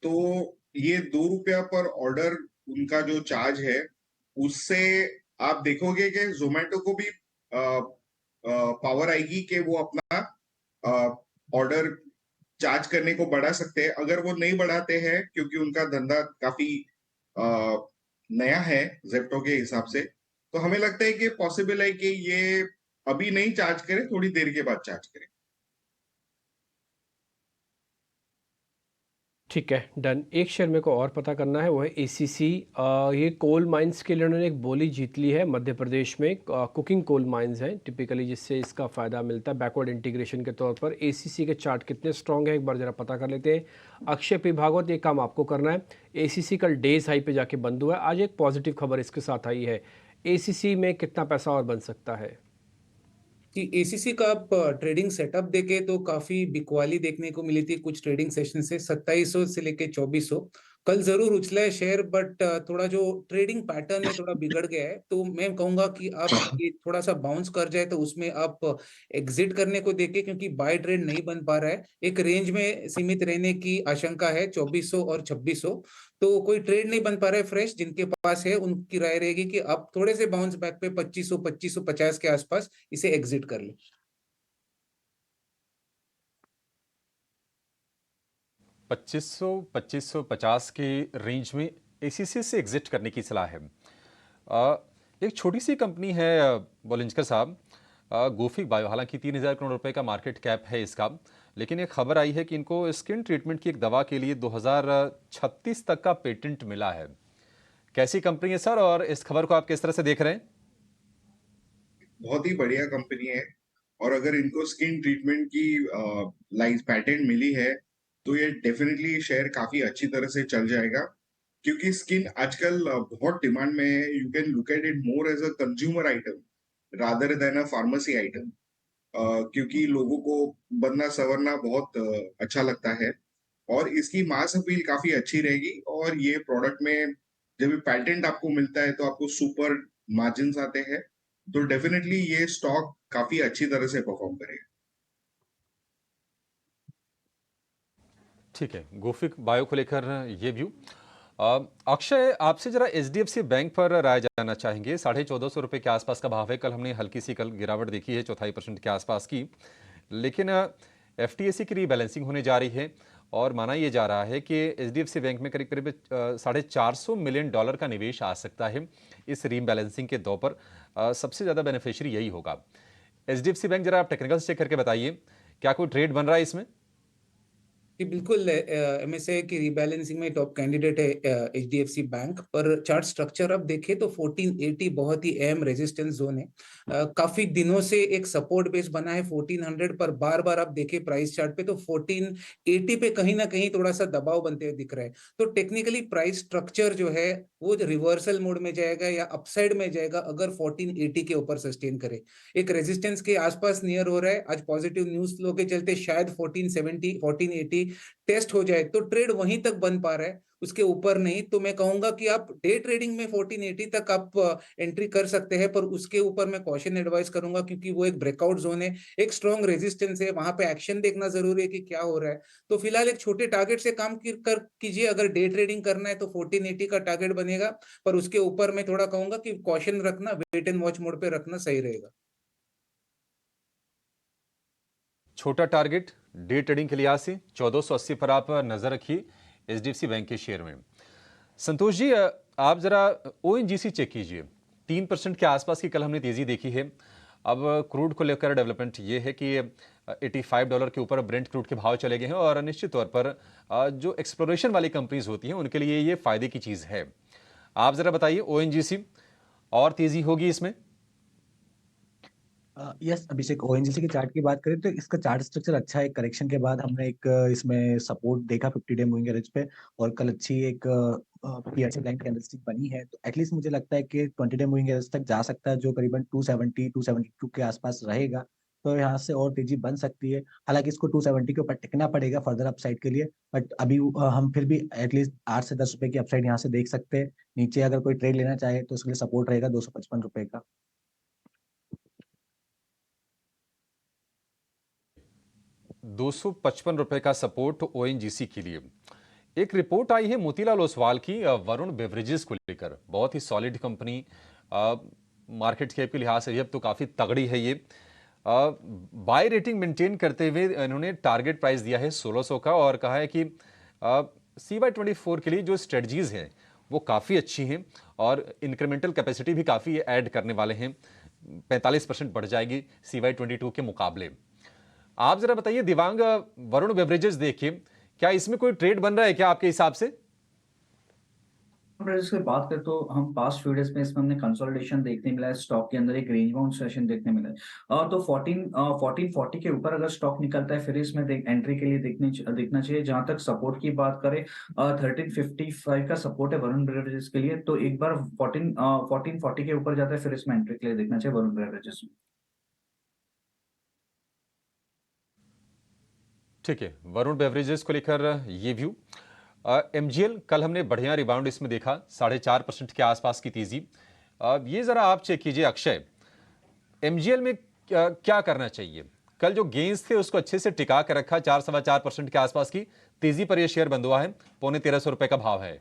तो ये ₹2 पर ऑर्डर उनका जो चार्ज है, उससे आप देखोगे कि जोमेटो को भी पावर आएगी कि वो अपना ऑर्डर चार्ज करने को बढ़ा सकते हैं। अगर वो नहीं बढ़ाते हैं, क्योंकि उनका धंधा काफी नया है जेप्टो के हिसाब से, तो हमें लगता है कि पॉसिबल है कि ये अभी नहीं चार्ज करे, थोड़ी देर के बाद चार्ज करे। ठीक है, डन। एक शेयर मेरे को और पता करना है, वो है ACC। ये कोल माइंस के लिए उन्होंने एक बोली जीत ली है मध्य प्रदेश में। कुकिंग कोल माइंस हैं टिपिकली, जिससे इसका फ़ायदा मिलता है बैकवर्ड इंटीग्रेशन के तौर पर। ACC के चार्ट कितने स्ट्रॉन्ग है, एक बार ज़रा पता कर लेते हैं। अक्षय पी भागवत, ये काम आपको करना है। ACC कल डेज हाई पे जाके बंद हुआ है। आज एक पॉजिटिव खबर इसके साथ आई है, ACC में कितना पैसा और बन सकता है। कि एसीसी का आप ट्रेडिंग सेटअप देखे तो काफी बिकवाली देखने को मिली थी कुछ ट्रेडिंग सेशन से। 2700 से लेके 2400 कल जरूर उछला है शेयर, बट थोड़ा जो ट्रेडिंग पैटर्न है थोड़ा बिगड़ गया है। तो मैं कहूंगा कि आप ये थोड़ा सा बाउंस कर जाए तो उसमें आप एग्जिट करने को देखे, क्योंकि बाय ट्रेड नहीं बन पा रहा है। एक रेंज में सीमित रहने की आशंका है 2400 और 2600। तो कोई ट्रेड नहीं बन पा रहा है फ्रेश, जिनके पास है उनकी राय रहेगी कि आप थोड़े से बाउंस बैक पे 2500 2550 के आसपास इसे एग्जिट कर ले। 2550 के रेंज में एसीसी से एग्जिट करने की सलाह है। एक छोटी सी कंपनी है बोलिंजकर साहब, गोफिक बायो, हालांकि 3000 करोड़ रुपए का मार्केट कैप है इसका, लेकिन एक खबर आई है कि इनको स्किन ट्रीटमेंट की एक दवा के लिए 2036 तक का पेटेंट मिला है। कैसी कंपनी है सर, और इस खबर को आप किस तरह से देख रहे हैं? बहुत ही बढ़िया कंपनी है, और अगर इनको स्किन ट्रीटमेंट की पैटेंट मिली है तो ये डेफिनेटली शेयर काफी अच्छी तरह से चल जाएगा, क्योंकि स्किन आजकल बहुत डिमांड में है। You can look at it more as a consumer item rather than a pharmacy item, क्योंकि लोगों को बनना संवरना बहुत अच्छा लगता है, और इसकी मास अपील काफी अच्छी रहेगी। और ये प्रोडक्ट में जब पैटेंट आपको मिलता है तो आपको सुपर मार्जिन आते हैं, तो डेफिनेटली ये स्टॉक काफी अच्छी तरह से परफॉर्म करेगा। ठीक है, गोफिक बायो को लेकर ये व्यू। अक्षय, आपसे जरा एचडीएफसी बैंक पर राय जानना चाहेंगे। 1450 रुपए के आसपास का भाव है। कल हमने हल्की सी गिरावट देखी है 0.25% के आसपास की, लेकिन एफटीएसी की रीबैलेंसिंग होने जा रही है और माना यह जा रहा है कि एचडीएफसी बैंक में करीब करीब $450 मिलियन का निवेश आ सकता है इस रीबैलेंसिंग के दौर पर। सबसे ज्यादा बेनिफिशियरी यही होगा। एचडीएफसी बैंक, जरा आप टेक्निकल चेक करके बताइए, क्या कोई ट्रेड बन रहा है इसमें? जी बिल्कुल, एमएसआई की रीबैलेंसिंग में टॉप कैंडिडेट है एचडीएफसी बैंक, पर चार्ट स्ट्रक्चर अब देखें तो 1480 बहुत ही अहम रेजिस्टेंस जोन है। काफी दिनों से एक सपोर्ट बेस बना है 1400 पर, बार बार आप देखें प्राइस चार्ट पे तो 1480 पे कहीं ना कहीं थोड़ा सा दबाव बनते हुए दिख रहा है। तो टेक्निकली प्राइस स्ट्रक्चर जो है वो रिवर्सल मोड में जाएगा या अपसाइड में जाएगा अगर 1480 के ऊपर सस्टेन करे। एक रेजिस्टेंस के आसपास नियर हो रहा है। आज पॉजिटिव न्यूज फ्लो के चलते शायद 1470 1480 टेस्ट हो जाए तो ट्रेड वहीं तक बन पा रहा है, उसके ऊपर नहीं। तो मैं कहूंगा कि आप डे ट्रेडिंग में 1480 तक आप एंट्री कर सकते हैं, पर उसके ऊपर मैं कॉशन एडवाइस करूंगा, क्योंकि वो एक ब्रेकआउट जोन है, एक स्ट्रॉन्ग रेजिस्टेंस है, वहां पे एक्शन देखना जरूरी है कि क्या हो रहा है। तो फिलहाल एक छोटे टारगेट से काम कीजिए। अगर डे ट्रेडिंग करना है तो 1480 का टारगेट बनेगा, पर उसके ऊपर मैं थोड़ा कहूंगा कि कॉशन रखना, वेट एंड वॉच मोड पे रखना सही रहेगा। छोटा टारगेट डे ट्रेडिंग के लिहाज से 1480 पर आप नजर रखिए एचडीएफसी बैंक के शेयर में। संतोष जी, आप जरा ओएनजीसी चेक कीजिए। 3% के आसपास की कल हमने तेजी देखी है। अब क्रूड को लेकर डेवलपमेंट ये है कि $85 के ऊपर ब्रेंट क्रूड के भाव चले गए हैं, और निश्चित तौर पर जो एक्सप्लोरेशन वाली कंपनीज होती हैं उनके लिए ये फायदे की चीज है। आप जरा बताइए, ओएनजीसी और तेजी होगी इसमें? यस अभिषेक, ओएनजीसी के चार्ट की बात करें तो इसका चार्ट स्ट्रक्चर अच्छा है। करेक्शन के बाद हमने एक इसमें सपोर्ट देखा 50 डे मूविंग एवरेज पे, और कल अच्छी एक पीएसए लाइन कैंडलस्टिक बनी है। तो एटलीस्ट मुझे लगता है कि 20 डे मूविंग एवरेज तक जा सकता है, जो करीबन 270 272 के आसपास रहेगा। तो यहाँ से और तेजी बन सकती है। हालांकि इसको 270 के ऊपर टिकना पड़ेगा फर्दर अपसाइड के लिए, बट अभी हम फिर भी एटलीस्ट 8 से 10 रुपए की अपसाइड यहाँ से देख सकते हैं। नीचे अगर कोई ट्रेड लेना चाहे तो उसके लिए सपोर्ट रहेगा 255 रुपए का। 255 रुपए का सपोर्ट ओएनजीसी के लिए। एक रिपोर्ट आई है मोतीलाल ओसवाल की वरुण बेवरेजेस को लेकर। बहुत ही सॉलिड कंपनी, मार्केट कैप के लिहाज से अब तो काफी तगड़ी है ये। बाय रेटिंग मेंटेन करते हुए इन्होंने टारगेट प्राइस दिया है 1600 का, और कहा है कि CY24 के लिए जो स्ट्रेटजीज हैं वो काफी अच्छी हैं, और इंक्रीमेंटल कैपेसिटी भी काफी ऐड करने वाले हैं। 45% बढ़ जाएगी CY22 के मुकाबले। आप जरा बताइए दिवांग, वरुण बेवरेजेस देखिए, क्या इसमें कोई ट्रेड बन रहा है क्या आपके हिसाब से? बेवरेजेस की बात करें तो हम पास्ट फ्यू डेज में इसमें हमने कंसोलिडेशन देखने मिला है, स्टॉक के अंदर एक रेंज बाउंड सेशन देखने मिला है। तो 1440 के ऊपर अगर स्टॉक निकलता है फिर इसमें एंट्री के लिए देखना चाहिए। जहां तक सपोर्ट की बात करें, 1355 का सपोर्ट है वरुण बेवरेजेस के लिए। तो एक बार 1440 के ऊपर जाता है फिर इसमें एंट्री के लिए देखना चाहिए वरुण बेवरेजेस में। ठीक है, वरुण बेवरेजेस को लेकर ये व्यू। एमजीएल, कल हमने बढ़िया रिबाउंड इसमें देखा, 4.5% के आसपास की तेजी। ये जरा आप चेक कीजिए अक्षय, एमजीएल में क्या करना चाहिए? कल जो गेंस थे उसको अच्छे से टिका कर रखा, 4-4.25% के आसपास की तेजी पर यह शेयर बंद हुआ है, 1350 रुपए का भाव है।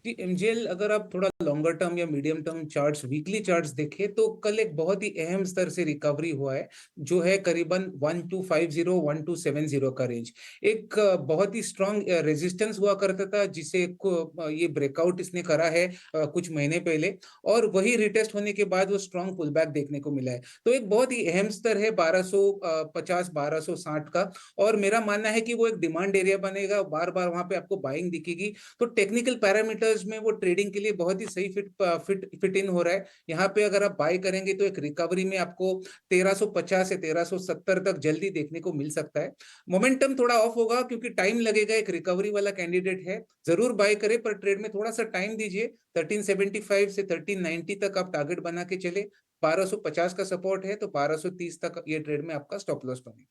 जी, एमजीएल अगर आप थोड़ा लॉन्गर टर्म या medium term charts, weekly charts देखें तो कल एक बहुत ही अहम स्तर से रिकवरी हुआ है, जो है करीबन 1250 1270 का रेंज। एक बहुत ही स्ट्रांग रेजिस्टेंस हुआ करता था, जिसे ये ब्रेकआउट इसने करा है कुछ महीने पहले, और वही रिटेस्ट होने के बाद वो स्ट्रांग पुल बैक देखने को मिला है। तो एक बहुत ही अहम स्तर है 1250 1260 का, और मेरा मानना है कि वो एक डिमांड एरिया बनेगा, बार बार वहां पे आपको बाइंग दिखेगी। तो टेक्निकल पैरामीटर्स में वो ट्रेडिंग के लिए बहुत ही सही फिट इन हो रहा है। यहाँ पे अगर आप बाय करेंगे तो एक रिकवरी में आपको 1350 से 1370 तक जल्दी देखने को मिल सकता है। मोमेंटम थोड़ा ऑफ होगा क्योंकि टाइम लगेगा, एक रिकवरी वाला कैंडिडेट है, जरूर बाय करें पर ट्रेड में थोड़ा सा टाइम दीजिए। 1375 से 1390 तक आप टारगेट बना के चले। 1250 का सपोर्ट है तो 1230 तक ये ट्रेड में आपका स्टॉप लॉस बनेगा।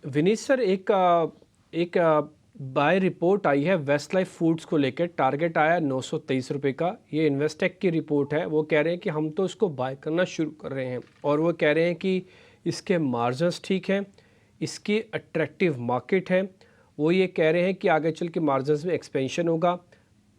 विनीत सर, एक बाय रिपोर्ट आई है वेस्ट लाइफ फूड्स को लेकर, टारगेट आया 923 रुपये का। ये इन्वेस्टेक की रिपोर्ट है। वो कह रहे हैं कि हम तो इसको बाय करना शुरू कर रहे हैं, और वो कह रहे हैं कि इसके मार्जिन्स ठीक हैं, इसकी अट्रैक्टिव मार्केट है। वो ये कह रहे हैं कि आगे चल के मार्जिन्स में एक्सपेंशन होगा।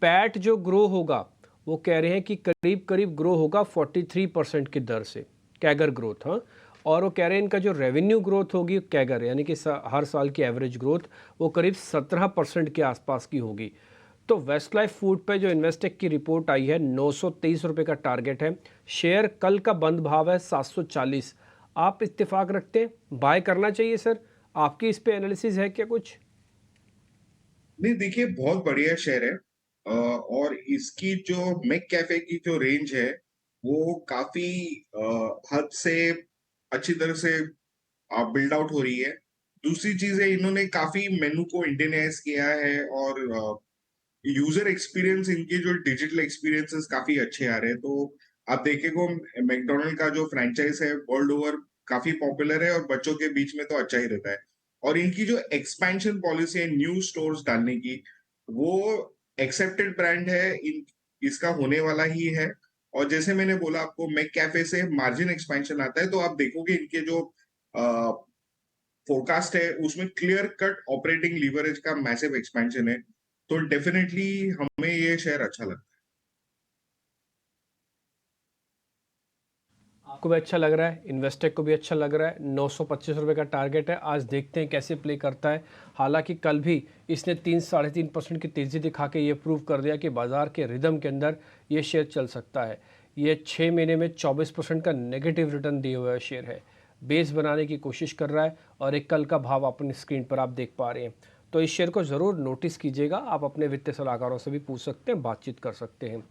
पैट जो ग्रो होगा वो कह रहे हैं कि करीब करीब ग्रो होगा 43% की दर से, कैगर ग्रोथ। हाँ, और वो कह रहे हैं इनका जो रेवेन्यू ग्रोथ होगी कैगर, यानी कि हर साल की एवरेज ग्रोथ, वो करीब 17% के आसपास की होगी। तो वेस्ट लाइफ फूड पे जो इन्वेस्टेक की रिपोर्ट आई है, 923 रुपये का टारगेट है। शेयर कल का बंद भाव है 740। आप इत्तेफाक रखते हैं बाय करना चाहिए सर? आपकी इस पे एनालिसिस है क्या कुछ? नहीं, देखिए बहुत बढ़िया शेयर है, और इसकी जो मैक कैफे की जो रेंज है वो काफी हद से अच्छी तरह से बिल्ड आउट हो रही है। दूसरी चीज है, इन्होंने काफी मेनू को इंडियनाइज किया है, और यूजर एक्सपीरियंस, इनके जो डिजिटल एक्सपीरियंसेस काफी अच्छे आ रहे हैं। तो आप देखेंगे मैकडोनल्ड का जो फ्रेंचाइज है वर्ल्ड ओवर काफी पॉपुलर है, और बच्चों के बीच में तो अच्छा ही रहता है। और इनकी जो एक्सपेंशन पॉलिसी है न्यू स्टोर्स डालने की, वो एक्सेप्टेड ब्रांड है, इसका होने वाला ही है। और जैसे मैंने बोला आपको, मैक कैफे से मार्जिन एक्सपेंशन आता है, तो आप देखोगे इनके जो फोरकास्ट है उसमें क्लियर कट ऑपरेटिंग लीवरेज का मैसिव एक्सपेंशन है। तो डेफिनेटली हमें ये शेयर अच्छा लगता है। आपको भी अच्छा लग रहा है, इन्वेस्टेक को भी अच्छा लग रहा है। 925 रुपये का टारगेट है। आज देखते हैं कैसे प्ले करता है। हालांकि कल भी इसने 3-3.5% की तेज़ी दिखा के ये प्रूव कर दिया कि बाज़ार के रिदम के अंदर ये शेयर चल सकता है। ये 6 महीने में 24% का नेगेटिव रिटर्न दिए हुआ शेयर है। बेस बनाने की कोशिश कर रहा है, और एक कल का भाव अपनी स्क्रीन पर आप देख पा रहे हैं। तो इस शेयर को ज़रूर नोटिस कीजिएगा। आप अपने वित्तीय सलाहकारों से भी पूछ सकते हैं, बातचीत कर सकते हैं।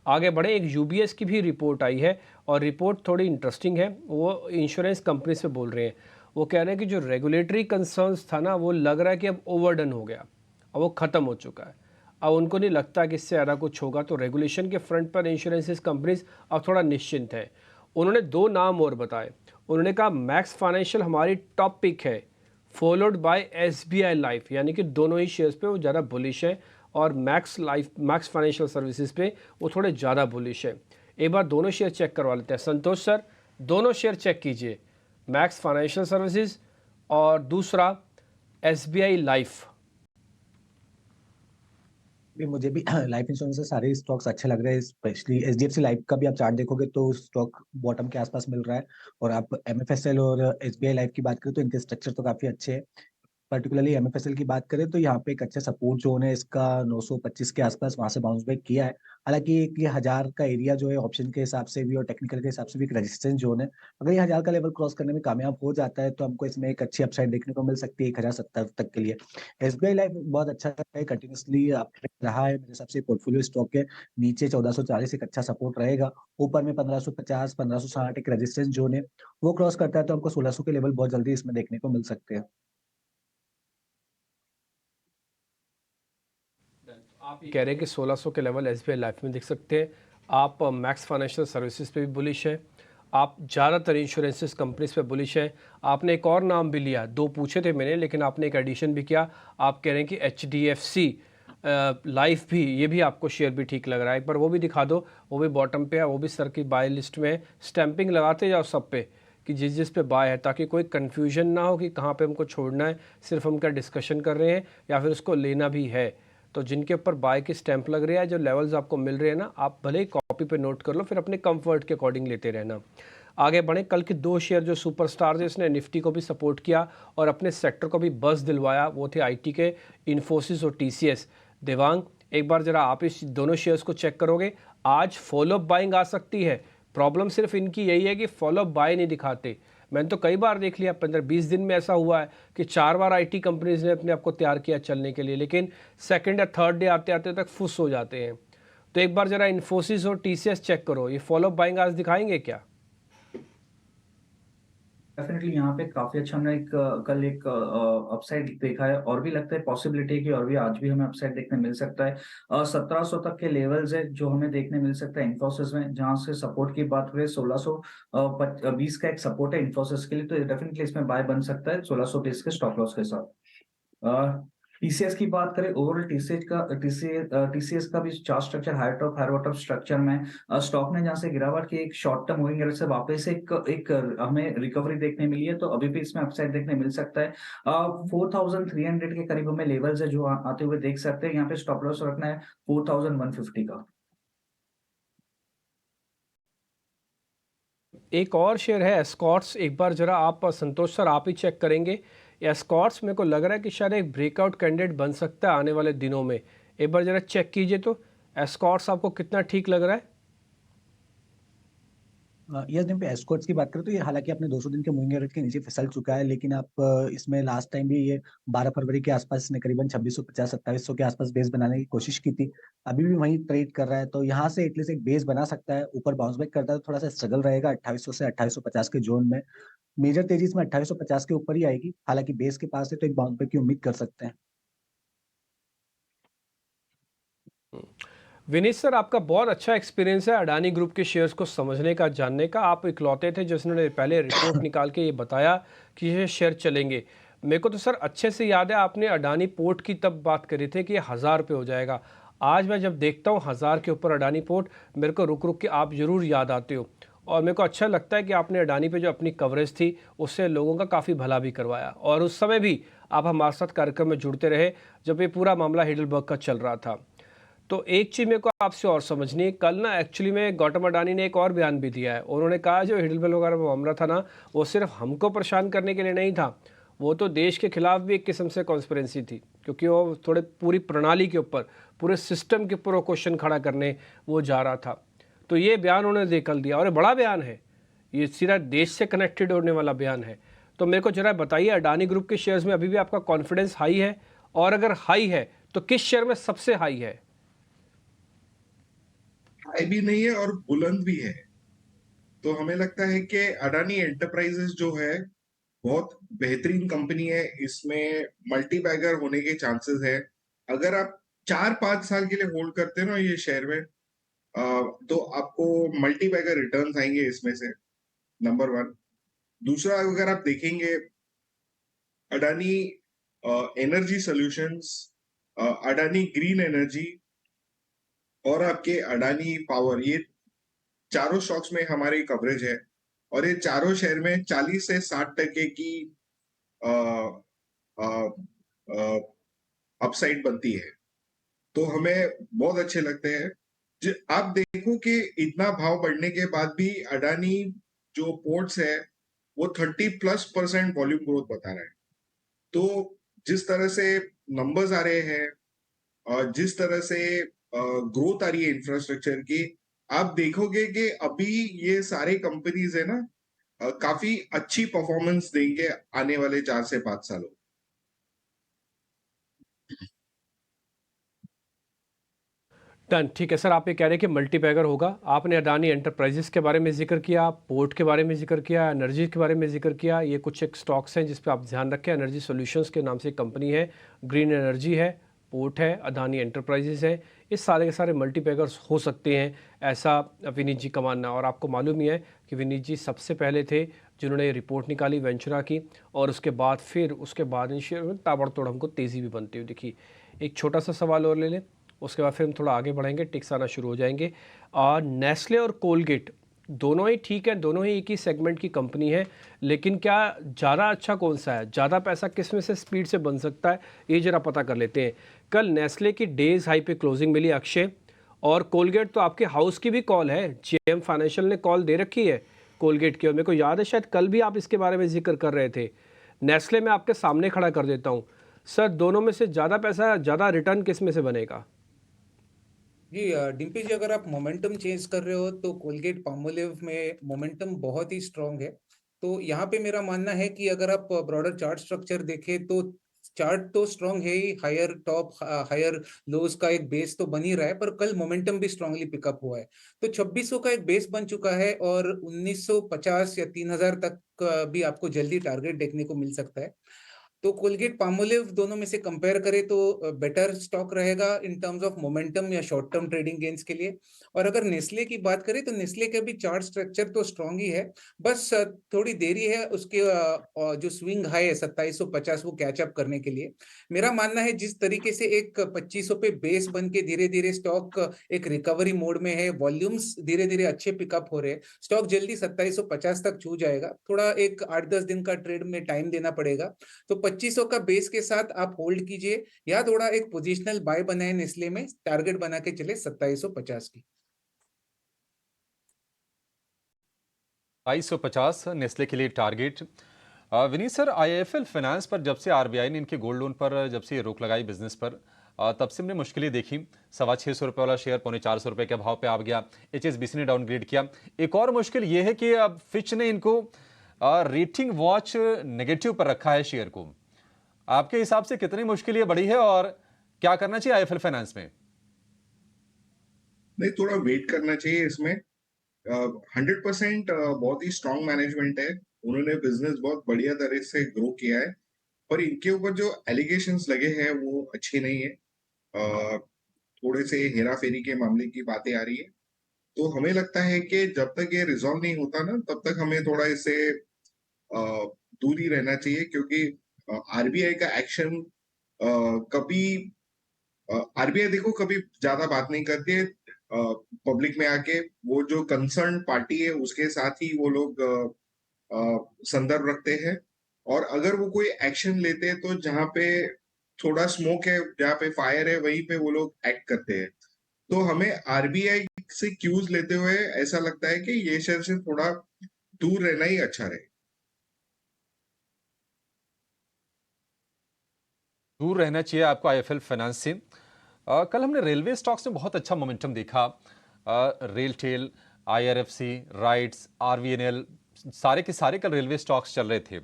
आगे बढ़े, एक यूबीएस की भी रिपोर्ट आई है, और रिपोर्ट थोड़ी इंटरेस्टिंग है। वो इंश्योरेंस कंपनी से बोल रहे हैं। वो कह रहे हैं कि जो रेगुलेटरी कंसर्न्स था ना, वो लग रहा है कि अब ओवरडन हो गया, अब वो ख़त्म हो चुका है। अब उनको नहीं लगता कि इससे ज़्यादा कुछ होगा। तो रेगुलेशन के फ्रंट पर इंश्योरेंस कंपनीज अब थोड़ा निश्चिंत है। उन्होंने 2 नाम और बताए। उन्होंने कहा मैक्स फाइनेंशियल हमारी टॉप पिक है, फॉलोड बाय एसबीआई लाइफ, यानी कि दोनों ही शेयर्स पे वो ज़्यादा बुलिश है, और मैक्स फाइनेंशियल सर्विसेज पे वो थोड़े ज़्यादा बुलिश है। एक बार दोनों शेयर चेक करवा लेते हैं। संतोष सर, दोनों शेयर चेक कीजिए, मैक्स फाइनेंशियल सर्विसेज और दूसरा एसबीआई लाइफ। मुझे भी लाइफ इंश्योरेंस से सारे स्टॉक्स अच्छे लग रहे हैं, स्पेशली एचडीएफसी लाइफ का भी आप चार्ट देखोगे तो स्टॉक बॉटम के आसपास मिल रहा है। और आप एमएफएसएल और एसबीआई लाइफ की बात करें तो इनके स्ट्रक्चर तो काफी अच्छे हैं। पर्टिकुलरली एमएफएसएल की बात करें तो यहाँ पे एक अच्छा सपोर्ट जोन है इसका 925 के आसपास, वहां से बाउंस बैक किया है। हालांकि एक ये 1000 का एरिया जो है ऑप्शन के हिसाब से भी और टेक्निकल के हिसाब से भी एक रेजिस्टेंस जोन है। अगर ये 1000 का लेवल क्रॉस करने में कामयाब हो जाता है तो हमको इसमें एक अच्छी अपसाइड देखने को मिल सकती है 1070 तक के लिए। एसबीआई लाइफ बहुत अच्छा है, कंटिन्यूसली रहा है मेरे हिसाब से पोर्टफोलियो स्टॉक के। नीचे 1440 एक अच्छा सपोर्ट रहेगा, ऊपर में 1550 1560 एक रेजिस्टेंस जोन है। वो क्रॉस करता है तो हमको 1600 के लेवल बहुत जल्दी इसमें देखने को मिल सकते हैं। आप कह रहे हैं कि 1600 के लेवल एसबीआई लाइफ में दिख सकते हैं। आप मैक्स फाइनेंशियल सर्विसेज पे भी बुलिश है। आप ज़्यादातर इंश्योरेंसेस कंपनीज पे बुलिश है। आपने एक और नाम भी लिया, 2 पूछे थे मैंने, लेकिन आपने एक एडिशन भी किया। आप कह रहे हैं कि एचडीएफसी लाइफ भी, ये भी आपको शेयर भी ठीक लग रहा है। एक बार वो भी दिखा दो। वो भी बॉटम पे है, वो भी सर की बाय लिस्ट में है। स्टैंपिंग लगाते जाओ सब पे, कि जिस जिस पे बाय है, ताकि कोई कन्फ्यूजन ना हो कि कहाँ पे हमको छोड़ना है, सिर्फ हम क्या डिस्कशन कर रहे हैं या फिर उसको लेना भी है। तो जिनके ऊपर बाय की स्टैंप लग रही है, जो लेवल्स आपको मिल रहे हैं ना, आप भले ही कॉपी पे नोट कर लो, फिर अपने कंफर्ट के अकॉर्डिंग लेते रहना। आगे बढ़े, कल के 2 शेयर जो सुपरस्टार है, इसने निफ्टी को भी सपोर्ट किया और अपने सेक्टर को भी बस दिलवाया, वो थे आईटी के इन्फोसिस और टीसीएस। देवांग, एक बार जरा आप इस दोनों शेयर्स को चेक करोगे, आज फॉलोअप बाइंग आ सकती है। प्रॉब्लम सिर्फ इनकी यही है कि फॉलोअप बाय नहीं दिखाते। मैंने तो कई बार देख लिया, 15-20 दिन में ऐसा हुआ है कि 4 बार आईटी कंपनीज ने अपने आप को तैयार किया चलने के लिए, लेकिन सेकंड या थर्ड डे आते आते तक फुस हो जाते हैं। तो एक बार जरा इन्फोसिस और टीसीएस चेक करो, ये फॉलोअप बाइंग आज दिखाएंगे क्या? डेफिनेटली यहाँ पे काफी अच्छा हमने कल एक अपसाइड देखा है, और भी लगता है पॉसिबिलिटी है कि और भी आज भी हमें अपसाइड देखने मिल सकता है। 1700 तक के लेवल्स है जो हमें देखने मिल सकता है इन्फोसिस में, जहां से सपोर्ट की बात हुई 1620 का एक सपोर्ट है इन्फोसिस के लिए, तो डेफिनेटली इसमें बाय बन सकता है 1620 के स्टॉप लॉस के साथ। टीसीएस की बात करें, ओवरऑल टीसीएस का भी chart structure higher top higher bottom structure में स्टॉक ने जहां से गिरावट की एक शॉर्ट टर्म मूविंग एवरेज से वापस एक हमें रिकवरी देखने मिली है, तो अभी भी इसमें अपसाइड देखने मिल सकता है। 4300 के करीब हमें लेवल्स है जो आते हुए देख सकते हैं। यहाँ पे स्टॉप लॉस रखना है 4150 का। एक और शेयर है एस्कॉर्ट्स, एक बार जरा आप संतोष सर आप ही चेक करेंगे। एस्कॉर्ट्स मेरे को लग रहा है कि शायद एक ब्रेकआउट कैंडिडेट बन सकता है आने वाले दिनों में। एक बार जरा चेक कीजिए तो एस्कॉर्ट्स आपको कितना ठीक लग रहा है? यस, दिन पे एस्कॉर्ट्स की बात करें तो ये हालांकि अपने 200 दिन के मूविंग एवरेज के नीचे फिसल चुका है, लेकिन आप इसमें लास्ट टाइम भी ये 12 फरवरी के आसपास इसने करीबन 2650-2700 के आसपास बेस बनाने की कोशिश की थी। अभी भी वहीं ट्रेड कर रहा है, तो यहाँ से एटलीस्ट एक बेस बना सकता है। ऊपर बाउंस बैक करता है तो थोड़ा सा स्ट्रगल रहेगा 2800 से 2850 के जोन में। मेजर तेजी इसमें 2850 के ऊपर ही आएगी, हालांकि बेस के पास है तो एक बाउंस बैक की उम्मीद कर सकते हैं। विनीत सर, आपका बहुत अच्छा एक्सपीरियंस है अडानी ग्रुप के शेयर्स को समझने का, जानने का। आप इकलौते थे जिसने पहले रिपोर्ट निकाल के ये बताया कि ये शेयर चलेंगे। मेरे को तो सर अच्छे से याद है, आपने अडानी पोर्ट की तब बात करी थी कि ये 1000 रुपये हो जाएगा। आज मैं जब देखता हूँ 1000 के ऊपर अडानी पोर्ट, मेरे को रुक रुक के आप ज़रूर याद आते हो। और मेरे को अच्छा लगता है कि आपने अडानी पे जो अपनी कवरेज थी उससे लोगों का काफ़ी भला भी करवाया, और उस समय भी आप हमारे साथ कार्यक्रम में जुड़ते रहे जब ये पूरा मामला हिडलबर्ग का चल रहा था। तो एक चीज़ मेरे को आपसे और समझनी है, कल ना एक्चुअली में गौतम अडानी ने एक और बयान भी दिया है। उन्होंने कहा जो हिडलबर्ग वगैरह मामला था ना, वो सिर्फ हमको परेशान करने के लिए नहीं था, वो तो देश के खिलाफ भी एक किस्म से कॉन्स्पिरेंसी थी, क्योंकि वो थोड़े पूरी प्रणाली के ऊपर, पूरे सिस्टम के ऊपर वो क्वेश्चन खड़ा करने वो जा रहा था। तो ये बयान उन्होंने कल दिया, और ये बड़ा बयान है, ये सीधा देश से कनेक्टेड होने वाला बयान है। तो मेरे को जरा बताइए, अडानी ग्रुप के शेयर्स में अभी भी आपका कॉन्फिडेंस हाई है, और अगर हाई है तो किस शेयर में सबसे हाई है? हाई भी नहीं है और बुलंद भी है। तो हमें लगता है कि अडानी एंटरप्राइजेस जो है बहुत बेहतरीन कंपनी है, इसमें मल्टी बैगर होने के चांसेस है। अगर आप 4-5 साल के लिए होल्ड करते हैं ना ये शेयर में, तो आपको मल्टी बैगर रिटर्न्स आएंगे इसमें से, नंबर 1। दूसरा, अगर आप देखेंगे Adani energy solutions, Adani green energy और आपके अडानी पावर, ये चारों स्टॉक्स में हमारी कवरेज है, और ये चारों शेयर में 40 से 60% की अपसाइड बनती है। तो हमें बहुत अच्छे लगते हैं। आप देखो कि इतना भाव बढ़ने के बाद भी अडानी जो पोर्ट्स है वो 30+% वॉल्यूम ग्रोथ बता रहा है। तो जिस तरह से नंबर्स आ रहे हैं और जिस तरह से ग्रोथ आ रही है इंफ्रास्ट्रक्चर की, आप देखोगे कि अभी ये सारे कंपनीज है ना, काफी अच्छी परफॉर्मेंस देंगे आने वाले 4 से 5 सालों। डन, ठीक है सर। आप ये कह रहे हैं कि मल्टीबैगर होगा। आपने अडानी एंटरप्राइजेस के बारे में जिक्र किया, पोर्ट के बारे में जिक्र किया, एनर्जी के बारे में जिक्र किया। ये कुछ एक स्टॉक्स हैं जिस पे आप ध्यान रखें। एनर्जी सॉल्यूशंस के नाम से एक कंपनी है, ग्रीन एनर्जी है, पोर्ट है, अडानी एंटरप्राइजेस है। इस सारे के सारे मल्टीबैगर्स हो सकते हैं, ऐसा विनीत जी का मानना। और आपको मालूम ही है कि विनीत जी सबसे पहले थे जिन्होंने रिपोर्ट निकाली वेंचुरा की, और उसके बाद इन शेयर में ताबड़तोड़ हमको तेज़ी भी बनती हुई दिखी। एक छोटा सा सवाल और ले लें, उसके बाद फिर हम थोड़ा आगे बढ़ेंगे, टिक्स आना शुरू हो जाएंगे। और नेस्ले और कोलगेट दोनों ही ठीक है, दोनों ही एक ही सेगमेंट की कंपनी है, लेकिन क्या ज़्यादा अच्छा कौन सा है, ज़्यादा पैसा किस में से स्पीड से बन सकता है, ये जरा पता कर लेते हैं। कल नेस्ले की डेज हाई पे क्लोजिंग मिली अक्षय, और कोलगेट तो आपके हाउस की भी कॉल है, जेएम फाइनेंशियल ने कॉल दे रखी है कोलगेट की, और मेरे को याद है शायद कल भी आप इसके बारे में जिक्र कर रहे थे। नेस्ले में आपके सामने खड़ा कर देता हूँ सर, दोनों में से ज़्यादा पैसा, ज़्यादा रिटर्न किस में से बनेगा? जी डिम्पी जी, अगर आप मोमेंटम चेंज कर रहे हो तो कोलगेट पामोलिव में मोमेंटम बहुत ही स्ट्रांग है। तो यहाँ पे मेरा मानना है कि अगर आप ब्रॉडर चार्ट स्ट्रक्चर देखें तो चार्ट तो स्ट्रांग है ही, हायर टॉप हायर लोज का एक बेस तो बन ही रहा है, पर कल मोमेंटम भी स्ट्रांगली पिकअप हुआ है। तो 2600 का एक बेस बन चुका है और 1950 या 3000 तक भी आपको जल्दी टारगेट देखने को मिल सकता है। तो कोलगेट पामोलिव दोनों में से कंपेयर करें तो बेटर स्टॉक रहेगा इन टर्म्स ऑफ मोमेंटम या शॉर्ट टर्म ट्रेडिंग गेन्स के लिए। और अगर नेस्ले की बात करें तो नेस्ले का भी चार्ट स्ट्रक्चर तो स्ट्रांग ही है, बस थोड़ी देरी है उसके जो स्विंग हाई है 2750 वो कैचअप करने के लिए। मेरा मानना है जिस तरीके से एक 2500 पे बेस बन के धीरे धीरे स्टॉक एक रिकवरी मोड में है, वॉल्यूम्स धीरे धीरे अच्छे पिकअप हो रहे हैं, स्टॉक जल्दी 2750 तक छू जाएगा। थोड़ा एक 8-10 दिन का ट्रेड में टाइम देना पड़ेगा। तो 2500 का बेस के साथ आप होल्ड कीजिए या थोड़ा एक पोजिशनल बाय बनाए नेस्ले में, टारगेट बना के चले 2750 की। 2250 नेस्ले के लिए target. Vineet sir, IIFL finance पर जब से आरबीआई ने इनके गोल्ड लोन पर जब से रोक लगाई बिजनेस पर, तब से हमने मुश्किलें देखी। 625 वाला शेयर 450 के भाव पे आ गया, एचएसबीसी ने डाउनग्रेड किया। एक और मुश्किल ये है कि अब फिच ने इनको रेटिंग वॉच नेगेटिव पर रखा है शेयर को। आपके हिसाब से कितनी मुश्किल ये बड़ी है और क्या करना चाहिए आईआईएफएल फाइनेंस में? नहीं, थोड़ा वेट करना चाहिए इसमें। 100% बहुत ही स्ट्रांग मैनेजमेंट है, उन्होंने बिजनेस बहुत बढ़िया तरह से ग्रो किया है, पर इनके ऊपर जो एलिगेशंस लगे हैं वो अच्छे नहीं है। थोड़े से हेरा फेरी के मामले की बातें आ रही है, तो हमें लगता है कि जब तक ये रिजॉल्व नहीं होता ना, तब तक हमें थोड़ा इससे दूर ही रहना चाहिए, क्योंकि आरबीआई का एक्शन कभी आरबीआई देखो कभी ज्यादा बात नहीं करती है पब्लिक में आके, वो जो कंसर्न पार्टी है उसके साथ ही वो लोग संदर्भ रखते हैं, और अगर वो कोई एक्शन लेते हैं तो जहाँ पे थोड़ा स्मोक है, जहाँ पे फायर है, वहीं पे वो लोग एक्ट करते हैं। तो हमें आरबीआई से क्यूज लेते हुए ऐसा लगता है कि ये शेयर से थोड़ा दूर रहना ही अच्छा रहे। दूर रहना चाहिए आपको आईएफएल फाइनेंस से। कल हमने रेलवे स्टॉक्स में बहुत अच्छा मोमेंटम देखा। रेलटेल, आईआरएफसी, राइट्स, आरवीएनएल, सारे के सारे कल रेलवे स्टॉक्स चल रहे थे।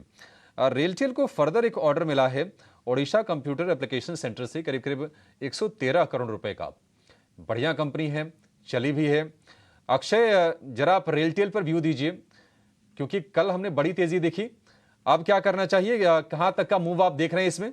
रेलटेल को फर्दर एक ऑर्डर मिला है ओडिशा कंप्यूटर एप्लीकेशन सेंटर से, करीब करीब 113 करोड़ रुपए का। बढ़िया कंपनी है, चली भी है। अक्षय, जरा आप रेलटेल पर व्यू दीजिए, क्योंकि कल हमने बड़ी तेजी देखी। अब क्या करना चाहिए, कहां तक का मूव आप देख रहे हैं इसमें?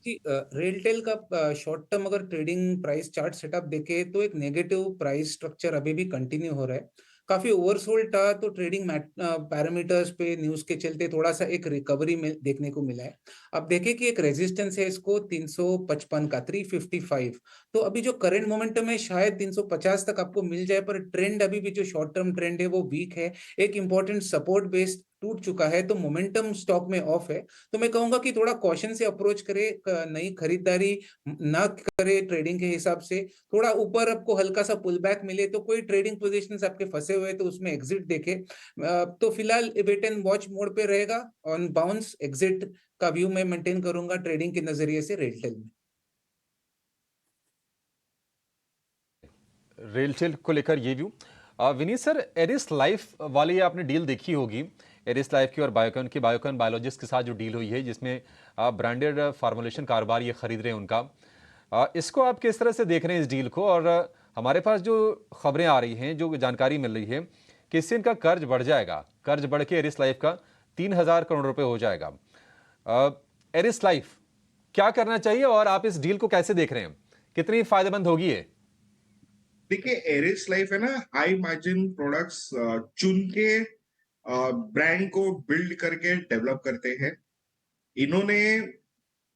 जी रेलटेल का शॉर्ट टर्म अगर ट्रेडिंग प्राइस चार्ट सेटअप देखे तो एक नेगेटिव प्राइस स्ट्रक्चर अभी भी कंटिन्यू हो रहा है, काफी ओवरसोल्ड था। तो ट्रेडिंग पैरामीटर्स पे न्यूज के चलते थोड़ा सा एक रिकवरी में देखने को मिला है। अब देखें कि एक रेजिस्टेंस है इसको 355 का 355। तो अभी जो करंट मोमेंटम है शायद 350 तक आपको मिल जाए, पर ट्रेंड अभी भी जो शॉर्ट टर्म ट्रेंड है वो वीक है। एक इंपॉर्टेंट सपोर्ट बेस टूट चुका है, तो मोमेंटम स्टॉक में ऑफ है। तो मैं कहूंगा कि थोड़ा कॉशन से अप्रोच करे, नई खरीदारी ना करे ट्रेडिंग के हिसाब से। थोड़ा ऊपर आपको हल्का सा पुल बैक मिले तो कोई ट्रेडिंग पोजीशंस आपके फंसे हुए तो उसमें एग्जिट देखे। तो फिलहाल वेट एंड वॉच मोड पे रहेगा, ऑन बाउंस एग्जिट का व्यू मैं मेंटेन करूंगा ट्रेडिंग के नजरिए से रेलटेल में। रेलटेल को लेकर ये view. Vineet sir, Eris life वाली आपने डील देखी होगी, एरिस लाइफ की और बायोकॉन की, बायोकॉन बायोलॉजिक्स के साथ जो डील हुई है, जिसमें ब्रांडेड फार्मूलेशन कारोबार ये खरीद रहे हैं उनका। इसको आप किस तरह से देख रहे हैं इस डील को? और हमारे पास जो खबरें आ रही हैं, जो जानकारी मिल रही है कि इससे इनका कर्ज बढ़ जाएगा, कर्ज बढ़ के एरिस लाइफ का 3000 करोड़ रुपए हो जाएगा। एरिस लाइफ क्या करना चाहिए और आप इस डील को कैसे देख रहे हैं, कितनी फायदेमंद होगी ये? देखिए, एरिस लाइफ है ना, हाई मार्जिन प्रोडक्ट्स चुन के ब्रांड को बिल्ड करके डेवलप करते हैं। इन्होंने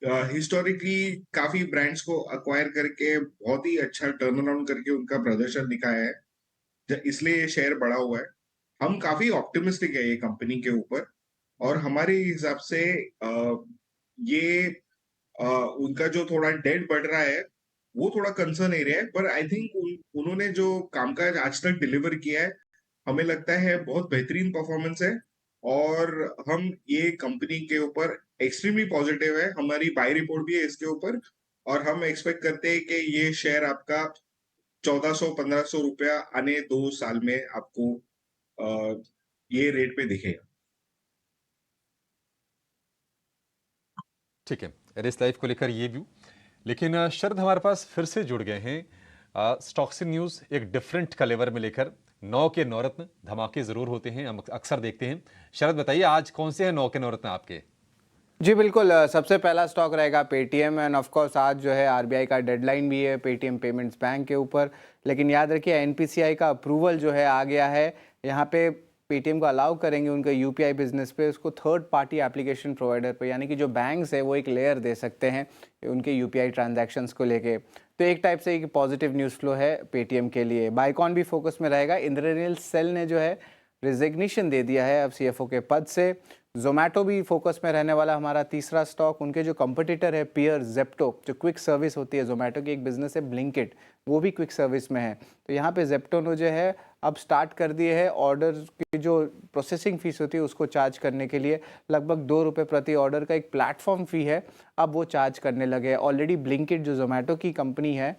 हिस्टोरिकली काफी ब्रांड्स को अक्वायर करके बहुत ही अच्छा टर्न अराउंड करके उनका प्रदर्शन दिखाया है। इसलिए ये शेयर बढ़ा हुआ है। हम काफी ऑप्टिमिस्टिक है ये कंपनी के ऊपर, और हमारे हिसाब से ये उनका जो थोड़ा डेट बढ़ रहा है वो थोड़ा कंसर्न एरिया है, पर आई थिंक उन्होंने जो कामकाज आज तक डिलीवर किया है हमें लगता है बहुत बेहतरीन परफॉर्मेंस है, और हम ये कंपनी के ऊपर एक्सट्रीमली पॉजिटिव है। हमारी बाय रिपोर्ट भी है इसके ऊपर, और हम एक्सपेक्ट करते हैं कि ये शेयर आपका 1400-1500 रुपया आने 2 साल में आपको ये रेट पे दिखेगा। ठीक है, एरिस लाइफ को लेकर ये व्यू। लेकिन शरद हमारे पास फिर से जुड़ गए हैं स्टॉक्स न्यूज़ एक डिफरेंट कलेवर में लेकर। 9 के नवरत्न धमाके ज़रूर होते हैं, हम अक्सर देखते हैं। शरद बताइए आज कौन से हैं 9 के नवरत्न आपके? जी बिल्कुल, सबसे पहला स्टॉक रहेगा पेटीएम एंड ऑफ कोर्स आज जो है आरबीआई का डेडलाइन भी है पेटीएम पेमेंट्स बैंक के ऊपर। लेकिन याद रखिए एनपीसीआई का अप्रूवल जो है आ गया है। यहाँ पे पेटीएम को अलाउ करेंगे उनके यूपीआई बिजनेस पे उसको थर्ड पार्टी एप्लीकेशन प्रोवाइडर पे, यानी कि जो बैंक्स है वो एक लेयर दे सकते हैं उनके यूपीआई ट्रांजैक्शंस को लेके। तो एक टाइप से एक पॉजिटिव न्यूज़ फ्लो है पेटीएम के लिए। बाइकॉन भी फोकस में रहेगा। इंद्रनील सेल ने जो है रिजिग्नेशन दे दिया है अब सीएफओ के पद से। जोमेटो भी फोकस में रहने वाला हमारा तीसरा स्टॉक। उनके जो कंपटीटर है पीयर जेप्टो, जो क्विक सर्विस होती है, जोमेटो की एक बिजनेस है ब्लिंकिट, वो भी क्विक सर्विस में है। तो यहाँ पे जेप्टो ने जो है अब स्टार्ट कर दिए है ऑर्डर की जो प्रोसेसिंग फीस होती है उसको चार्ज करने के लिए लगभग 2 रुपये प्रति ऑर्डर का एक प्लेटफॉर्म फ़ी है, अब वो चार्ज करने लगे हैं। ऑलरेडी ब्लिंकिट जो जोमेटो की कंपनी है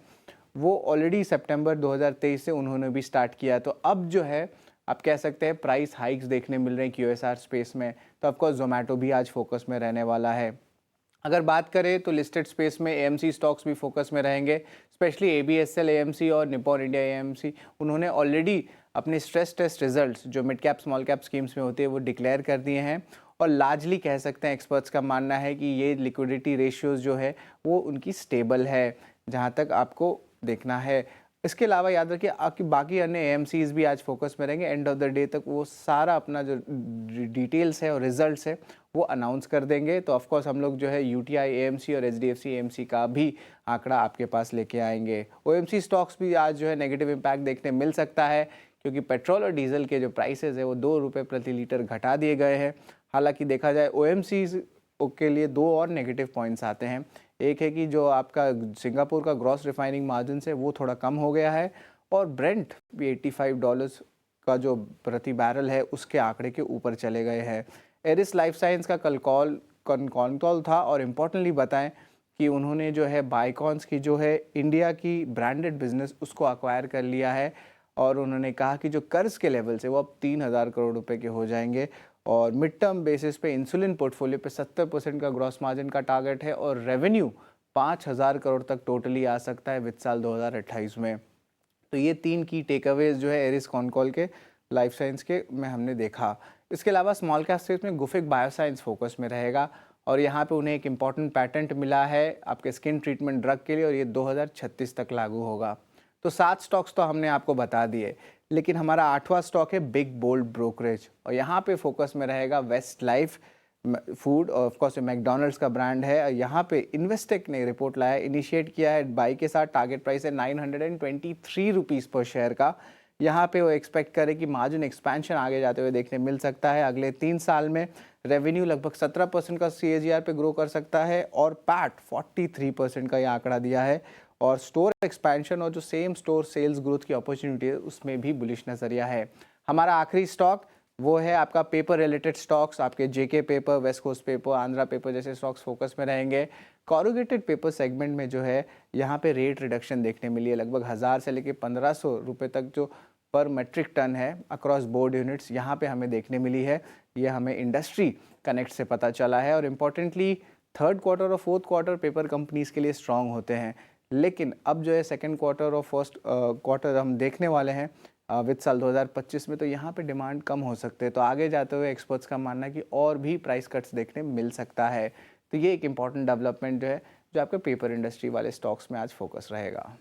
वो ऑलरेडी सितंबर 2023 से उन्होंने भी स्टार्ट किया। तो अब जो है आप कह सकते हैं प्राइस हाइक्स देखने मिल रहे हैं क्यूएसआर स्पेस में। तो ऑफकोर्स जोमेटो भी आज फोकस में रहने वाला है। अगर बात करें तो लिस्टेड स्पेस में एएमसी स्टॉक्स भी फोकस में रहेंगे, स्पेशली एबीएसएल एएमसी और निप्पॉन इंडिया एएमसी। उन्होंने ऑलरेडी अपने स्ट्रेस टेस्ट रिजल्ट्स जो mid cap small cap schemes में होते हैं वो डिक्लेयर कर दिए हैं, और लार्जली कह सकते हैं एक्सपर्ट्स का मानना है कि ये लिक्विडिटी रेशियोज़ जो है वो उनकी स्टेबल है जहाँ तक आपको देखना है। इसके अलावा याद रखिए आपकी बाकी अन्य एएमसीज भी आज फोकस में रहेंगे। एंड ऑफ द डे तक वो सारा अपना जो डिटेल्स है और रिजल्ट्स है वो अनाउंस कर देंगे। तो ऑफकोर्स हम लोग जो है यूटीआई एएमसी और एचडीएफसी एएमसी का भी आंकड़ा आपके पास लेके आएंगे। ओएमसी स्टॉक्स भी आज जो है नेगेटिव इम्पैक्ट देखने मिल सकता है, क्योंकि पेट्रोल और डीजल के जो प्राइसेस है वो 2 रुपये प्रति लीटर घटा दिए गए हैं। हालांकि देखा जाए ओएमसीज के लिए 2 और नेगेटिव पॉइंट्स आते हैं। एक है कि जो आपका सिंगापुर का ग्रॉस रिफाइनिंग मार्जिन है वो थोड़ा कम हो गया है, और ब्रेंट भी $85 का जो प्रति बैरल है उसके आंकड़े के ऊपर चले गए हैं। एरिस लाइफ साइंस का कल कॉल था, और इम्पोर्टेंटली बताएं कि उन्होंने जो है बाइकॉन्स की जो है इंडिया की ब्रांडेड बिजनेस उसको अक्वायर कर लिया है, और उन्होंने कहा कि जो कर्ज के लेवल से वो अब 3000 करोड़ रुपए के हो जाएंगे, और मिड टर्म बेसिस पे इंसुलिन पोर्टफोलियो पे 70% का ग्रॉस मार्जिन का टारगेट है, और रेवेन्यू 5000 करोड़ तक टोटली आ सकता है वित्त साल 2028 में। तो ये 3 की टेक अवेज जो है एरिस कॉल के लाइफ साइंस के में हमने देखा। इसके अलावा स्मॉल कैप स्पेस में गुफिक बायोसाइंस फोकस में रहेगा, और यहाँ पे उन्हें एक इम्पॉर्टेंट पैटेंट मिला है आपके स्किन ट्रीटमेंट ड्रग के लिए, और ये 2036 तक लागू होगा। तो 7 स्टॉक्स तो हमने आपको बता दिए, लेकिन हमारा 8वां स्टॉक है बिग बोल्ड ब्रोकरेज, और यहाँ पे फोकस में रहेगा वेस्ट लाइफ फूड, और ऑफकोर्स मैकडोनल्ड्स का ब्रांड है। यहाँ पे इन्वेस्टेक ने रिपोर्ट लाया, इनिशिएट किया है बाई के साथ। टारगेट प्राइस है 923 रुपीज़ पर शेयर का। यहाँ पे वो एक्सपेक्ट करे कि मार्जिन एक्सपेंशन आगे जाते हुए देखने मिल सकता है। अगले 3 साल में रेवेन्यू लगभग 17% का CAGR पे ग्रो कर सकता है, और पैट 43% का ये आंकड़ा दिया है, और स्टोर एक्सपेंशन और जो सेम स्टोर सेल्स ग्रोथ की अपॉर्चुनिटी है उसमें भी बुलिश नजरिया है। हमारा आखिरी स्टॉक वो है आपका पेपर रिलेटेड स्टॉक्स, आपके JK paper, west coast paper, Andhra paper जैसे स्टॉक्स फोकस में रहेंगे। कॉरुगेटेड पेपर सेगमेंट में जो है यहाँ पे रेट रिडक्शन देखने मिली है, लगभग 1000 से लेकर 1500 रुपये तक जो पर मेट्रिक टन है अक्रॉस बोर्ड यूनिट्स यहाँ पे हमें देखने मिली है। ये हमें इंडस्ट्री कनेक्ट से पता चला है, और इम्पॉर्टेंटली 3rd क्वार्टर और 4th क्वार्टर पेपर कंपनीज के लिए स्ट्रॉन्ग होते हैं। लेकिन अब जो है 2nd क्वार्टर और 1st क्वार्टर हम देखने वाले हैं वित्त साल 2025 में, तो यहाँ पे डिमांड कम हो सकते हैं। तो आगे जाते हुए एक्सपर्ट्स का मानना है कि और भी प्राइस कट्स देखने मिल सकता है। तो ये एक इम्पॉर्टेंट डेवलपमेंट जो है जो आपके पेपर इंडस्ट्री वाले स्टॉक्स में आज फोकस रहेगा।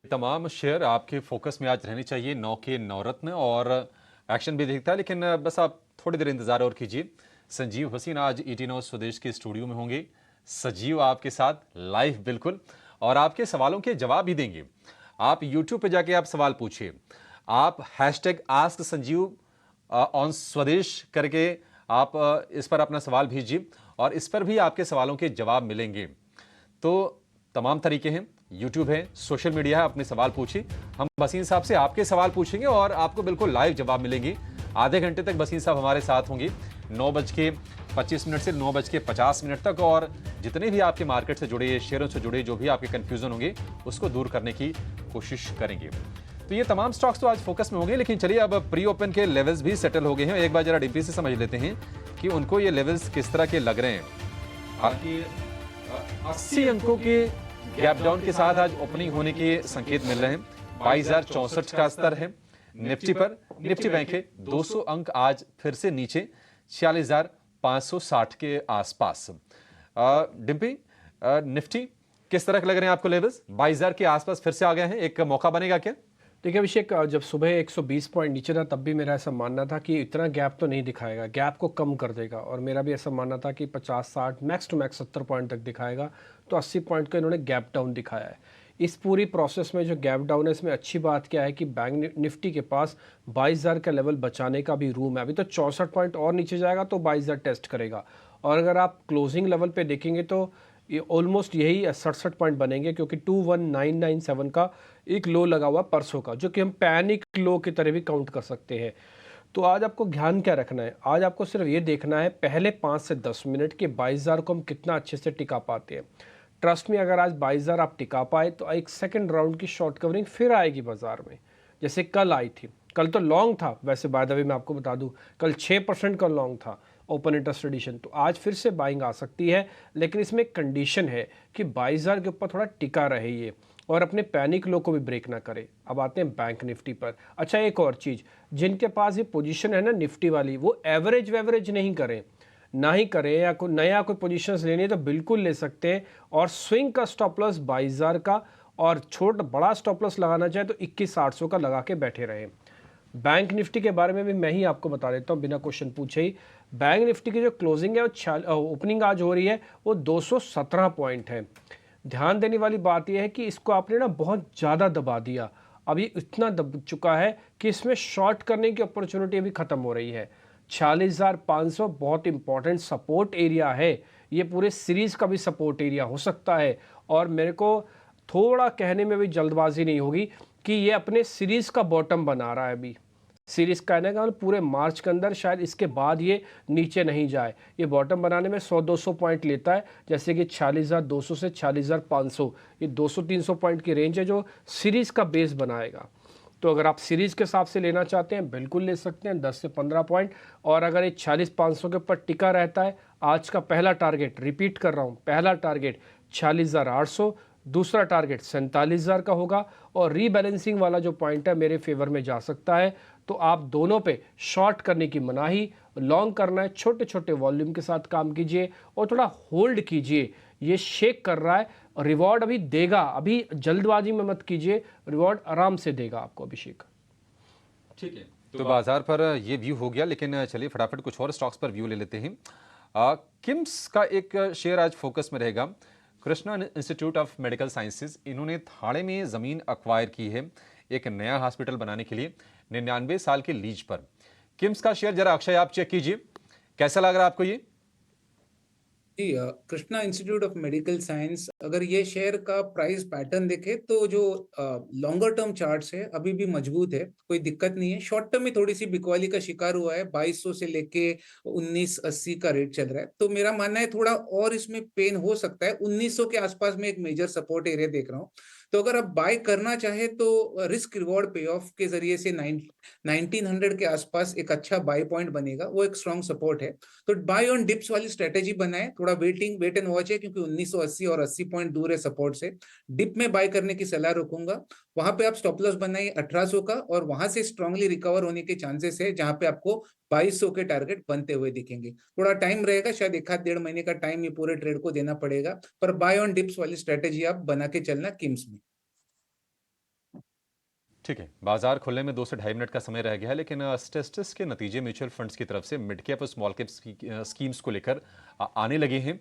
तमाम शेयर आपके फोकस में आज रहने चाहिए, 9 के नवरत्न, और एक्शन भी दिखता है। लेकिन बस आप थोड़ी देर इंतजार और कीजिए। संजीव हसीन आज 18 स्वदेश के स्टूडियो में होंगे, सजीव आपके साथ लाइव बिल्कुल। और आपके सवालों के जवाब भी देंगे। आप YouTube पे जाके आप सवाल पूछिए, आप #AskSanjeev ऑन स्वदेश करके आप इस पर अपना सवाल भेजिए और इस पर भी आपके सवालों के जवाब मिलेंगे। तो तमाम तरीके हैं, YouTube है, सोशल मीडिया है, अपने सवाल पूछिए। हम वसीम साहब से आपके सवाल पूछेंगे और आपको बिल्कुल लाइव जवाब मिलेंगे। आधे घंटे तक वसीम साहब हमारे साथ होंगे 9:25 से 9:50 तक, और जितने भी आपके मार्केट से जुड़े, शेयरों से जुड़े जो भी आपके कंफ्यूजन होंगे उसको दूर करने की कोशिश करेंगे। तो ये तमाम स्टॉक्स तो आज फोकस में होंगे, लेकिन चलिए अब प्री ओपन के लेवल्स भी सेटल हो गए हैं। एक बार जरा डिम्पी से समझ लेते हैं कि उनको ये लेवल्स किस तरह के लग रहे हैं। हालांकि 80 अंकों के गैप डाउन के साथ आज ओपनिंग होने के संकेत मिल रहे हैं। 22,064 का स्तर है निफ्टी पर। निफ्टी बैंक है 200 अंक आज फिर से नीचे 46,560 के आसपास। डिम्पी, निफ्टी किस तरह के लग रहे हैं आपको लेवल्स? 22,000 के आसपास फिर से आ गए हैं, एक मौका बनेगा क्या? देखिए अभिषेक, जब सुबह 120 पॉइंट नीचे था तब भी मेरा ऐसा मानना था कि इतना गैप तो नहीं दिखाएगा, गैप को कम कर देगा, और मेरा भी ऐसा मानना था कि 50-60 मैक्स टू मैक्स 70 पॉइंट तक दिखाएगा। तो 80 पॉइंट का इन्होंने गैप डाउन दिखाया है। इस पूरी प्रोसेस में जो गैप डाउन है, इसमें अच्छी बात क्या है कि बैंक निफ्टी के पास 22,000 का लेवल बचाने का भी रूम है। अभी तो 64 पॉइंट और नीचे जाएगा तो 22,000 टेस्ट करेगा, और अगर आप क्लोजिंग लेवल पे देखेंगे तो ये ऑलमोस्ट यही 67 पॉइंट बनेंगे, क्योंकि 21,997 का एक लो लगा हुआ परसों का, जो कि हम पैनिक लो की तरह भी काउंट कर सकते हैं। तो आज आपको ध्यान क्या रखना है? आज आपको सिर्फ ये देखना है पहले 5 से 10 मिनट के 22,000 को हम कितना अच्छे से टिका पाते हैं। ट्रस्ट में, अगर आज 22,000 आप टिका पाए तो एक सेकंड राउंड की शॉर्ट कवरिंग फिर आएगी बाजार में, जैसे कल आई थी। कल तो लॉन्ग था, वैसे बाय द वे मैं आपको बता दूं, कल 6% का लॉन्ग था ओपन इंटरेस्ट एडिशन। तो आज फिर से बाइंग आ सकती है, लेकिन इसमें एक कंडीशन है कि 22,000 के ऊपर थोड़ा टिका रहे ये, और अपने पैनिक लो को भी ब्रेक ना करे। अब आते हैं बैंक निफ्टी पर। अच्छा, एक और चीज़, जिनके पास ये पोजीशन है ना निफ्टी वाली, वो एवरेज वेवरेज नहीं करें, ना ही करें, या कोई नया कोई पोजीशंस लेनी है तो बिल्कुल ले सकते हैं। और स्विंग का स्टॉप लॉस 22,000 का, और बड़ा स्टॉप लॉस लगाना चाहे तो 21,800 का लगा के बैठे रहें। बैंक निफ्टी के बारे में भी मैं ही आपको बता देता हूँ बिना क्वेश्चन पूछे ही। बैंक निफ्टी की जो क्लोजिंग है वो ओपनिंग आज हो रही है वो 217 पॉइंट है। ध्यान देने वाली बात यह है कि इसको आपने ना बहुत ज़्यादा दबा दिया। अभी इतना दब चुका है कि इसमें शॉर्ट करने की अपॉर्चुनिटी अभी ख़त्म हो रही है। 46,500 बहुत इंपॉर्टेंट सपोर्ट एरिया है, ये पूरे सीरीज़ का भी सपोर्ट एरिया हो सकता है। और मेरे को थोड़ा कहने में भी जल्दबाजी नहीं होगी कि ये अपने सीरीज़ का बॉटम बना रहा है। अभी सीरीज़ कहने का मतलब पूरे मार्च के अंदर शायद इसके बाद ये नीचे नहीं जाए। ये बॉटम बनाने में 100-200 पॉइंट लेता है, जैसे कि 46,200 से 46,500, ये 200-300 पॉइंट की रेंज है जो सीरीज़ का बेस बनाएगा। तो अगर आप सीरीज़ के हिसाब से लेना चाहते हैं बिल्कुल ले सकते हैं 10 से 15 पॉइंट। और अगर ये 46,500 के ऊपर टिका रहता है, आज का पहला टारगेट, रिपीट कर रहा हूँ, पहला टारगेट 46,800, दूसरा टारगेट 47,000 का होगा, और रीबैलेंसिंग वाला जो पॉइंट है मेरे फेवर में जा सकता है। तो आप दोनों पे शॉर्ट करने की मनाही, लॉन्ग करना है, छोटे छोटे वॉल्यूम के साथ काम कीजिए और थोड़ा होल्ड कीजिए। ये शेक कर रहा है, रिवॉर्ड अभी देगा, अभी जल्दबाजी में मत कीजिए, रिवॉर्ड आराम से देगा आपको अभिषेक। ठीक है, तो बाजार पर ये व्यू हो गया, लेकिन चलिए फटाफट कुछ और स्टॉक्स पर व्यू ले लेते हैं। किम्स का एक शेयर आज फोकस में रहेगा। Krishna institute of medical sciences, इन्होंने थाने में जमीन अक्वायर की है एक नया हॉस्पिटल बनाने के लिए 99 साल के लीज पर। किम्स का शेयर जरा अक्षय आप चेक कीजिए, कैसा लग रहा है आपको ये? जी, Krishna institute of medical science, अगर ये शेयर का प्राइस पैटर्न देखे तो जो लॉन्गर टर्म चार्ट्स है अभी भी मजबूत है, कोई दिक्कत नहीं है। शॉर्ट टर्म में थोड़ी सी बिकवाली का शिकार हुआ है, 2200 से लेके 1980 का रेट चल रहा है। तो मेरा मानना है थोड़ा और इसमें पेन हो सकता है। 1900 के आसपास में एक मेजर सपोर्ट एरिया देख रहा हूँ। तो अगर आप बाय करना चाहे तो रिस्क रिवॉर्ड पे ऑफ के जरिए से 1900 के आसपास एक अच्छा बाय पॉइंट बनेगा, वो एक स्ट्रॉन्ग सपोर्ट है। तो बाय ऑन डिप्स वाली स्ट्रेटेजी बनाए, थोड़ा वेट एंड वॉच है, क्योंकि 1980 और 80 पॉइंट दूर है सपोर्ट से। डिप में बाय करने की सलाह रखूंगा। वहां पे आप स्टॉप लॉस बनाइए 1800 का, और वहां से स्ट्रांगली रिकवर होने के चांसेस है, जहां पे आपको 2200 के टारगेट बनते हुए दिखेंगे। थोड़ा टाइम रहेगा, शायद 1-1.5 महीने का टाइम ये पूरे ट्रेड को देना पड़ेगा, पर बाय ऑन डिप्स वाली स्ट्रेटेजी आप बना के चलना किम्स में। ठीक है, बाजार खुलने में 2 से ढाई मिनट का समय रह गया है, लेकिन स्ट्रेस टेस्ट के नतीजे म्यूचुअल फंड्स की तरफ से मिड कैप और स्मॉल कैप स्कीम्स को लेकर आने लगे हैं।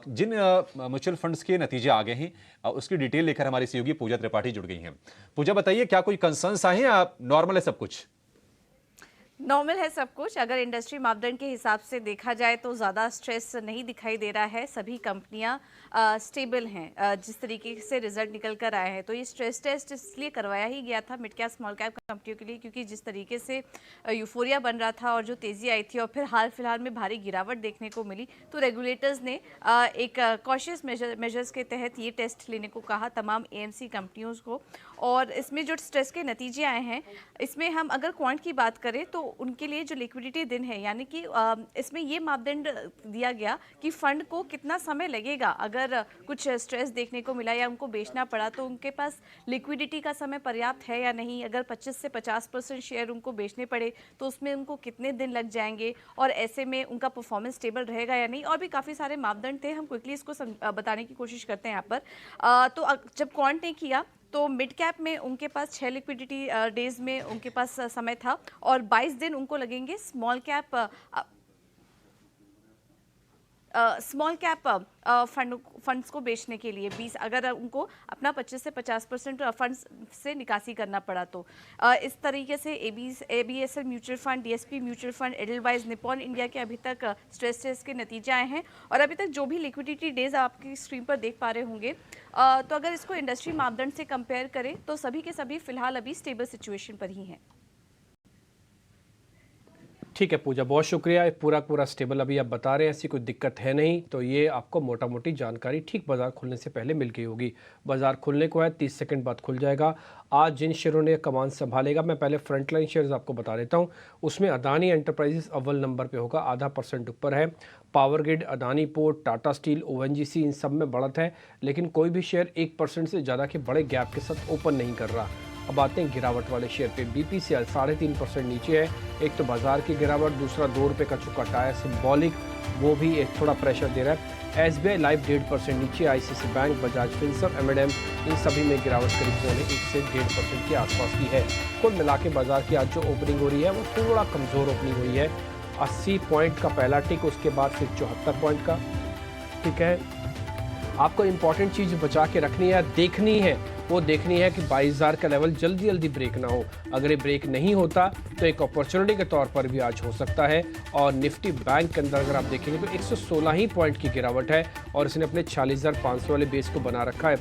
जिन म्यूचुअल फंड्स के नतीजे आ गए हैं उसकी डिटेल लेकर हमारी सहयोगी पूजा त्रिपाठी जुड़ गई हैं। पूजा, बताइए, क्या कोई कंसर्न्स आए हैं या नॉर्मल है सब कुछ? नॉर्मल है सब कुछ। अगर इंडस्ट्री मापदंड के हिसाब से देखा जाए तो ज़्यादा स्ट्रेस नहीं दिखाई दे रहा है। सभी कंपनियां स्टेबल हैं जिस तरीके से रिजल्ट निकल कर आए हैं। तो ये स्ट्रेस टेस्ट इसलिए करवाया ही गया था मिड कैप स्मॉल कैप कंपनियों के लिए, क्योंकि जिस तरीके से यूफोरिया बन रहा था और जो तेज़ी आई थी और फिर हाल फिलहाल में भारी गिरावट देखने को मिली, तो रेगुलेटर्स ने एक कॉशियस मेजर्स के तहत ये टेस्ट लेने को कहा तमाम एएमसी कंपनियों को। और इसमें जो स्ट्रेस के नतीजे आए हैं, इसमें हम अगर क्वांट की बात करें तो उनके लिए जो लिक्विडिटी दिन है, यानी कि इसमें ये मापदंड दिया गया कि फंड को कितना समय लगेगा अगर कुछ स्ट्रेस देखने को मिला या उनको बेचना पड़ा, तो उनके पास लिक्विडिटी का समय पर्याप्त है या नहीं। अगर 25 से 50% शेयर उनको बेचने पड़े तो उसमें उनको कितने दिन लग जाएंगे और ऐसे में उनका परफॉर्मेंस स्टेबल रहेगा या नहीं। और भी काफ़ी सारे मापदंड थे, हम क्विकली इसको बताने की कोशिश करते हैं यहाँ पर। तो जब क्वांट ने किया तो मिड कैप में उनके पास 6 लिक्विडिटी डेज में उनके पास समय था और 22 दिन उनको लगेंगे स्मॉल कैप फंड्स को बेचने के लिए। 20 अगर उनको अपना 25 से 50% फंड्स से निकासी करना पड़ा तो इस तरीके से ABSL mutual fund, DSP mutual fund, Edelweiss, Nippon India के अभी तक स्ट्रेस टेस्ट के नतीजे आए हैं। और अभी तक जो भी लिक्विडिटी डेज आपकी स्क्रीन पर देख पा रहे होंगे, तो अगर इसको इंडस्ट्री मापदंड से कंपेयर करें तो सभी के सभी फिलहाल अभी स्टेबल सिचुएशन पर ही हैं। ठीक है पूजा, बहुत शुक्रिया। पूरा स्टेबल अभी आप बता रहे हैं, ऐसी कोई दिक्कत है नहीं। तो ये आपको मोटा मोटी जानकारी ठीक बाजार खुलने से पहले मिल गई होगी। बाजार खुलने को है, 30 सेकंड बाद खुल जाएगा। आज जिन शेयरों ने कमान संभालेगा, मैं पहले फ्रंटलाइन शेयर्स आपको बता देता हूँ। उसमें अदानी एंटरप्राइजेस अव्वल नंबर पे होगा, 0.5% ऊपर है। Power grid, Adani port, Tata steel, ONGC, इन सब में बढ़त है, लेकिन कोई भी शेयर 1% से ज़्यादा के बड़े गैप के साथ ओपन नहीं कर रहा। अब आते हैं गिरावट वाले शेयर पे। बीपीसीएल 3.5% नीचे है। एक तो बाजार की गिरावट, दूसरा 2 रुपये का चुका टायर सिंबॉलिक, वो भी एक थोड़ा प्रेशर दे रहा है। एसबीआई लाइफ 1.5% नीचे। आईसीसी बैंक, बजाज फिनसर्व, एमएडएम, इन सभी में गिरावट करीब 1 से 1.5% के आसपास की है। कुल मिला के बाजार की आज जो ओपनिंग हो रही है वो थोड़ा कमज़ोर ओपनिंग हुई है। 80 पॉइंट का पहला टिक, उसके बाद फिर 74 पॉइंट का। ठीक है, आपको इंपॉर्टेंट चीज़ बचा के रखनी है, देखनी है, वो देखनी है कि 22,000 का लेवल जल्दी ब्रेक ना हो। अगर ये ब्रेक नहीं होता तो एक अपॉर्चुनिटी के तौर पर भी आज हो सकता है। और निफ्टी बैंक के अंदर अगर आप देखेंगे तो 116 ही पॉइंट की गिरावट है और इसने अपने 40,500 वाले बेस को बना रखा है।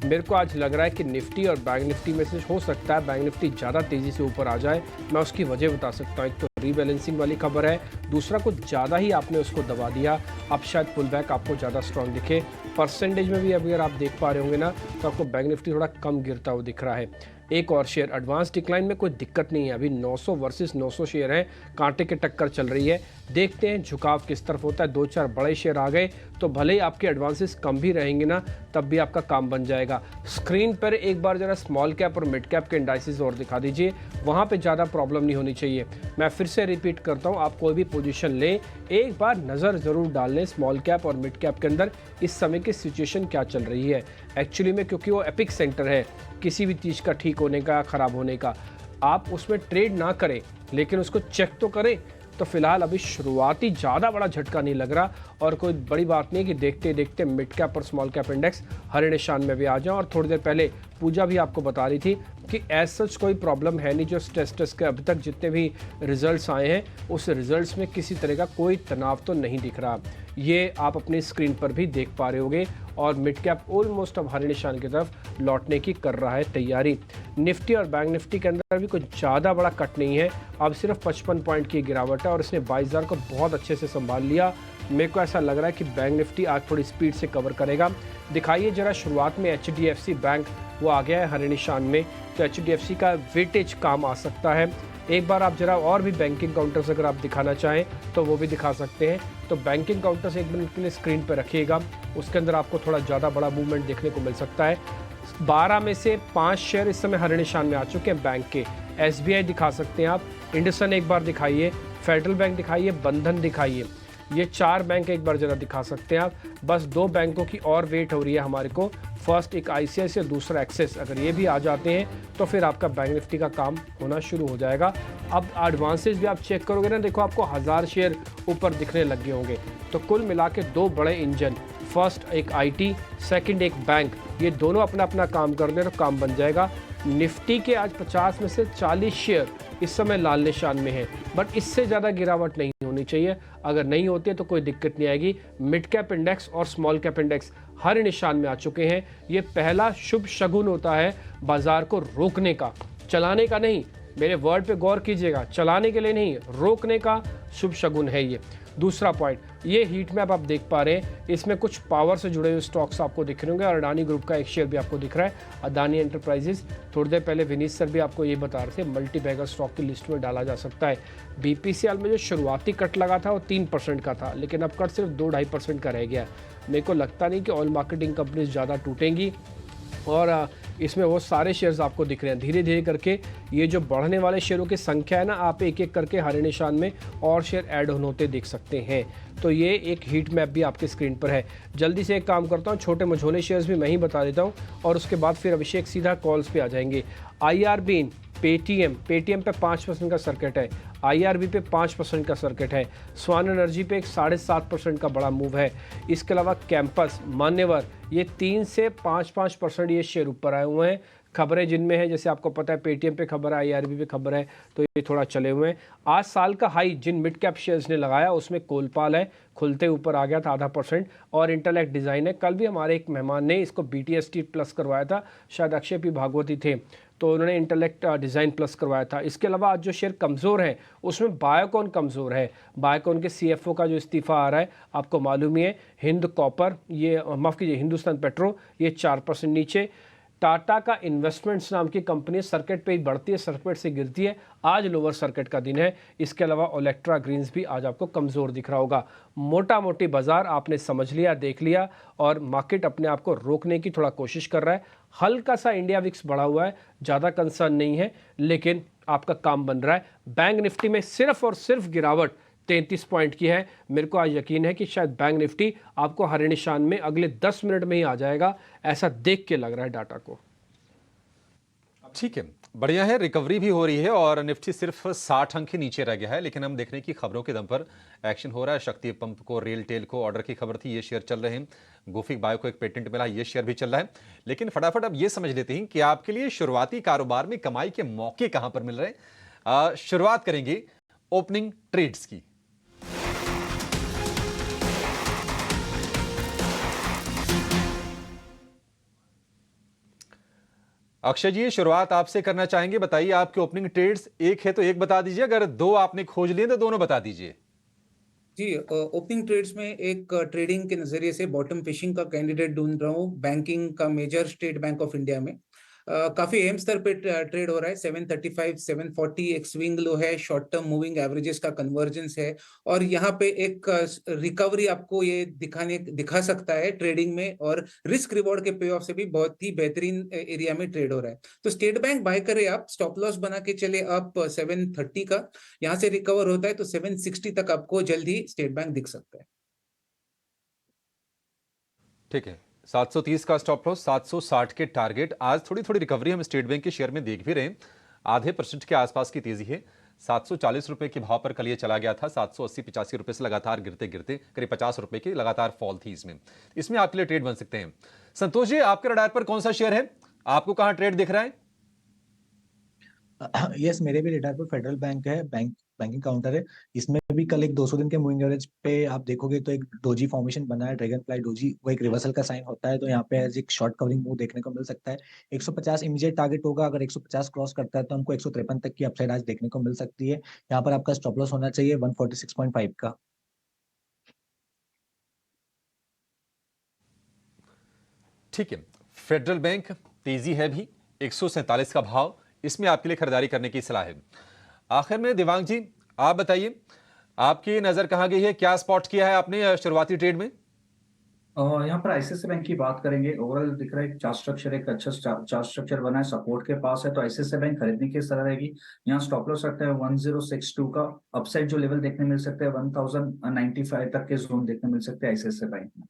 मेरे को आज लग रहा है कि निफ्टी और बैंक निफ्टी में से हो सकता है बैंक निफ्टी ज़्यादा तेज़ी से ऊपर आ जाए। मैं उसकी वजह बता सकता हूँ। एक तो रीबैलेंसिंग वाली खबर है, दूसरा कुछ ज़्यादा ही आपने उसको दबा दिया, अब शायद पुल बैक आपको ज़्यादा स्ट्रॉन्ग दिखे। परसेंटेज में भी अगर आप देख पा रहे होंगे ना, तो आपको बैंक निफ्टी थोड़ा कम गिरता हुआ दिख रहा है। एक और शेयर एडवांस डिक्लाइन में कोई दिक्कत नहीं है। अभी 900 वर्सेस 900 शेयर हैं, कांटे के टक्कर चल रही है। देखते हैं झुकाव किस तरफ होता है। 2-4 बड़े शेयर आ गए तो भले ही आपके एडवांसेस कम भी रहेंगे ना, तब भी आपका काम बन जाएगा। स्क्रीन पर एक बार जरा स्मॉल कैप और मिड कैप के इंडाइसेस और दिखा दीजिए, वहाँ पे ज़्यादा प्रॉब्लम नहीं होनी चाहिए। मैं फिर से रिपीट करता हूँ, आप कोई भी पोजीशन लें, एक बार नज़र ज़रूर डाल लें स्मॉल कैप और मिड कैप के अंदर इस समय की सिचुएशन क्या चल रही है एक्चुअली में, क्योंकि वो एपिक सेंटर है किसी भी चीज़ का ठीक होने का, ख़राब होने का। आप उसमें ट्रेड ना करें, लेकिन उसको चेक तो करें। तो फिलहाल अभी शुरुआती ज़्यादा बड़ा झटका नहीं लग रहा और कोई बड़ी बात नहीं कि देखते देखते मिड कैप और स्मॉल कैप इंडेक्स हरे निशान में भी आ जाए। और थोड़ी देर पहले पूजा भी आपको बता रही थी कि एज सच कोई प्रॉब्लम है नहीं। जो स्ट्रेस टेस्ट के अभी तक जितने भी रिजल्ट्स आए हैं, उस रिजल्ट्स में किसी तरह का कोई तनाव तो नहीं दिख रहा। ये आप अपनी स्क्रीन पर भी देख पा रहे होंगे। और मिड कैप ऑलमोस्ट अब हरे निशान की तरफ लौटने की कर रहा है तैयारी। निफ्टी और बैंक निफ्टी के अंदर भी कुछ ज़्यादा बड़ा कट नहीं है, अब सिर्फ 55 पॉइंट की गिरावट है और इसने 22,000 को बहुत अच्छे से संभाल लिया। मेरे को ऐसा लग रहा है कि बैंक निफ्टी आज थोड़ी स्पीड से कवर करेगा। दिखाइए जरा, शुरुआत में HDFC बैंक वो आ गया है हरे निशान में, तो HDFC का वेटेज काम आ सकता है। एक बार आप जरा और भी बैंकिंग काउंटर्स अगर आप दिखाना चाहें तो वो भी दिखा सकते हैं। तो बैंकिंग काउंटर्स 1 मिनट के लिए स्क्रीन पर रखिएगा, उसके अंदर आपको थोड़ा ज़्यादा बड़ा मूवमेंट देखने को मिल सकता है। 12 में से 5 शेयर इस समय हरे निशान में आ चुके हैं बैंक के। SBI दिखा सकते हैं आप, इंडसन एक बार दिखाइए, फेडरल बैंक दिखाइए, बंधन दिखाइए। ये 4 बैंक एक बार जरा दिखा सकते हैं आप। बस 2 बैंकों की और वेट हो रही है हमारे को, फर्स्ट एक आईसीआईसीआई, दूसरा एक्सिस, अगर ये भी आ जाते हैं तो फिर आपका बैंक निफ्टी का काम होना शुरू हो जाएगा। अब एडवांसेस भी आप चेक करोगे ना, देखो आपको 1000 शेयर ऊपर दिखने लग गए होंगे। तो कुल मिला के 2 बड़े इंजन, फर्स्ट एक आईटी, सेकंड एक बैंक, ये दोनों अपना अपना काम कर दें तो काम बन जाएगा। निफ्टी के आज 50 में से 40 शेयर इस समय लाल निशान में है, बट इससे ज़्यादा गिरावट नहीं होनी चाहिए। अगर नहीं होती है तो कोई दिक्कत नहीं आएगी। मिड कैप इंडेक्स और स्मॉल कैप इंडेक्स हर निशान में आ चुके हैं। ये पहला शुभ शगुन होता है बाजार को रोकने का, चलाने का नहीं। मेरे वर्ड पे गौर कीजिएगा, चलाने के लिए नहीं, रोकने का शुभ शगुन है ये। दूसरा पॉइंट, ये हीट मैप आप देख पा रहे हैं, इसमें कुछ पावर से जुड़े हुए स्टॉक्स आपको दिख रहे होंगे और अडानी ग्रुप का एक शेयर भी आपको दिख रहा है, अदानी एंटरप्राइजेस। थोड़ी देर पहले विनीत सर भी आपको ये बता रहे थे, मल्टी बैगर स्टॉक की लिस्ट में डाला जा सकता है। बीपीसीएल में जो शुरुआती कट लगा था वो 3% का था, लेकिन अब कट सिर्फ 2-2.5% का रह गया। मेरे को लगता नहीं कि ऑयल मार्केटिंग कंपनीज ज़्यादा टूटेंगी और इसमें वो सारे शेयर्स आपको दिख रहे हैं। धीरे धीरे करके ये जो बढ़ने वाले शेयरों की संख्या है ना, आप एक एक करके हरे निशान में और शेयर ऐड ऑन होते देख सकते हैं। तो ये एक हीट मैप भी आपके स्क्रीन पर है। जल्दी से एक काम करता हूँ, छोटे मझोले शेयर्स भी मैं ही बता देता हूँ और उसके बाद फिर अभिषेक सीधा कॉल्स पे आ जाएंगे। IRB, पेटीएम पे 5% का सर्किट है, IRB पे 5% का सर्किट है, स्वान एनर्जी पे एक 7.5% का बड़ा मूव है। इसके अलावा कैंपस, मान्यवर, ये 3 से 5% ये शेयर ऊपर आए हुए हैं। खबरें जिनमें है, जैसे आपको पता है पेटीएम पे खबर है, IRB पे खबर है, तो ये थोड़ा चले हुए हैं। आज साल का हाई जिन मिड कैप शेयर्स ने लगाया उसमें कोलपाल है, खुलते ऊपर आ गया था 0.5%, और इंटेलेक्ट डिज़ाइन है। कल भी हमारे एक मेहमान ने इसको BTST प्लस करवाया था, शायद अक्षय पी भागवती थे, तो उन्होंने इंटेलेक्ट डिज़ाइन प्लस करवाया था। इसके अलावा आज जो शेयर कमज़ोर है उसमें बायोकॉन कमज़ोर है। बायोकॉन के CFO का जो इस्तीफ़ा आ रहा है आपको मालूम ही है। हिंद कॉपर, ये माफ़ कीजिए हिंदुस्तान पेट्रो, ये 4% नीचे। टाटा का इन्वेस्टमेंट्स नाम की कंपनी सर्किट पे ही बढ़ती है, सर्किट से गिरती है, आज लोअर सर्किट का दिन है। इसके अलावा ओलेक्ट्रा ग्रीन्स भी आज आपको कमज़ोर दिख रहा होगा। मोटा मोटी बाजार आपने समझ लिया, देख लिया, और मार्केट अपने आप को रोकने की थोड़ा कोशिश कर रहा है। हल्का सा इंडिया विक्स बढ़ा हुआ है, ज़्यादा कंसर्न नहीं है, लेकिन आपका काम बन रहा है। बैंक निफ्टी में सिर्फ और सिर्फ गिरावट 33 पॉइंट की है। मेरे को आज यकीन है कि शायद बैंक निफ्टी आपको हरे निशान में अगले 10 मिनट में ही आ जाएगा, ऐसा देख के लग रहा है डाटा को। ठीक है, बढ़िया है, रिकवरी भी हो रही है और निफ्टी सिर्फ 60 अंक ही नीचे रह गया है, लेकिन हम देख रहे हैं कि खबरों के दम पर एक्शन हो रहा है। शक्ति पंप को, रेल टेल को ऑर्डर की खबर थी, ये शेयर चल रहे हैं। गुफिक बायो को एक पेटेंट मिला, ये शेयर भी चल रहा है। लेकिन फटाफट अब ये समझ लेते हैं कि आपके लिए शुरुआती कारोबार में कमाई के मौके कहां पर मिल रहे हैं। शुरुआत करेंगे ओपनिंग ट्रेड्स की। अक्षय जी, शुरुआत आपसे करना चाहेंगे, बताइए आपके ओपनिंग ट्रेड्स। एक है तो एक बता दीजिए, अगर 2 आपने खोज लिए तो दोनों बता दीजिए। जी, ओपनिंग ट्रेड्स में एक ट्रेडिंग के नजरिए से बॉटम फिशिंग का कैंडिडेट ढूंढ रहा हूँ। बैंकिंग का major State Bank of India में काफी अहम स्तर पे ट्रेड हो रहा है। 735 740 एक स्विंग लो है, शॉर्ट टर्म मूविंग एवरेजेस का कन्वर्जेंस है, और यहाँ पे एक रिकवरी आपको ये दिखा सकता है ट्रेडिंग में, और रिस्क रिवॉर्ड के पे ऑफ से भी बहुत ही बेहतरीन एरिया में ट्रेड हो रहा है। तो स्टेट बैंक बाय करे आप, स्टॉप लॉस बना के चले आप 730 का, यहाँ से रिकवर होता है तो 760 तक आपको जल्दी स्टेट बैंक दिख सकता है। ठीक है, 730 का स्टॉप लॉस, 760 के टारगेट। आज थोड़ी थोड़ी रिकवरी हम स्टेट बैंक के शेयर में देख भी रहे हैं, 0.5% के आसपास की तेजी है। 740 रुपए के भाव पर कल ये चला गया था, 780-85 रुपए से लगातार गिरते गिरते करीब 50 रुपए की लगातार फॉल थी इसमें आपके लिए ट्रेड बन सकते हैं। संतोष जी, आपके रडार पर कौन सा शेयर है, आपको कहां ट्रेड दिख रहा है? यस, मेरे भी रेडार पर फेडरल बैंक है, बैंकिंग काउंटर है। इसमें भी कल एक 200 दिन के मूविंग एवरेज पे आप देखोगे तो एक डोजी फॉर्मेशन बना है, ड्रैगन फ्लाई डोजी, वो एक रिवर्सल का साइन होता है, तो यहाँ पे एक शॉर्ट कवरिंग मूव देखने को मिल सकता है। 150 इमीडिएट टारगेट होगा, अगर 150 क्रॉस करता है तो हमको 153 तक की अपसाइड आज देखने को मिल सकती है। यहाँ पर आपका स्टॉप लॉस होना चाहिए 146.5 का। ठीक है, फेडरल बैंक तेजी है भी, 147 का भाव, इसमें आपके लिए खरीदारी करने की सलाह है। आखिर में दिवांग जी, आप बताइए आपकी नजर कहां गई है, क्या स्पॉट किया है आपने शुरुआती ट्रेड में? यहाँ पर ICICI बैंक की बात करेंगे। ओवरऑल दिख रहा है चार्ट स्ट्रक्चर, एक अच्छा चार्ट स्ट्रक्चर बना है, सपोर्ट के पास है, तो ICICI बैंक खरीदने की सलाह रहेगी। यहाँ स्टॉप लॉस रखते हैं 1062 का, अपसाइड जो लेवल देखने मिल सकते हैं 1095 तक के जोन देखने मिल सकते हैं ICICI बैंक में।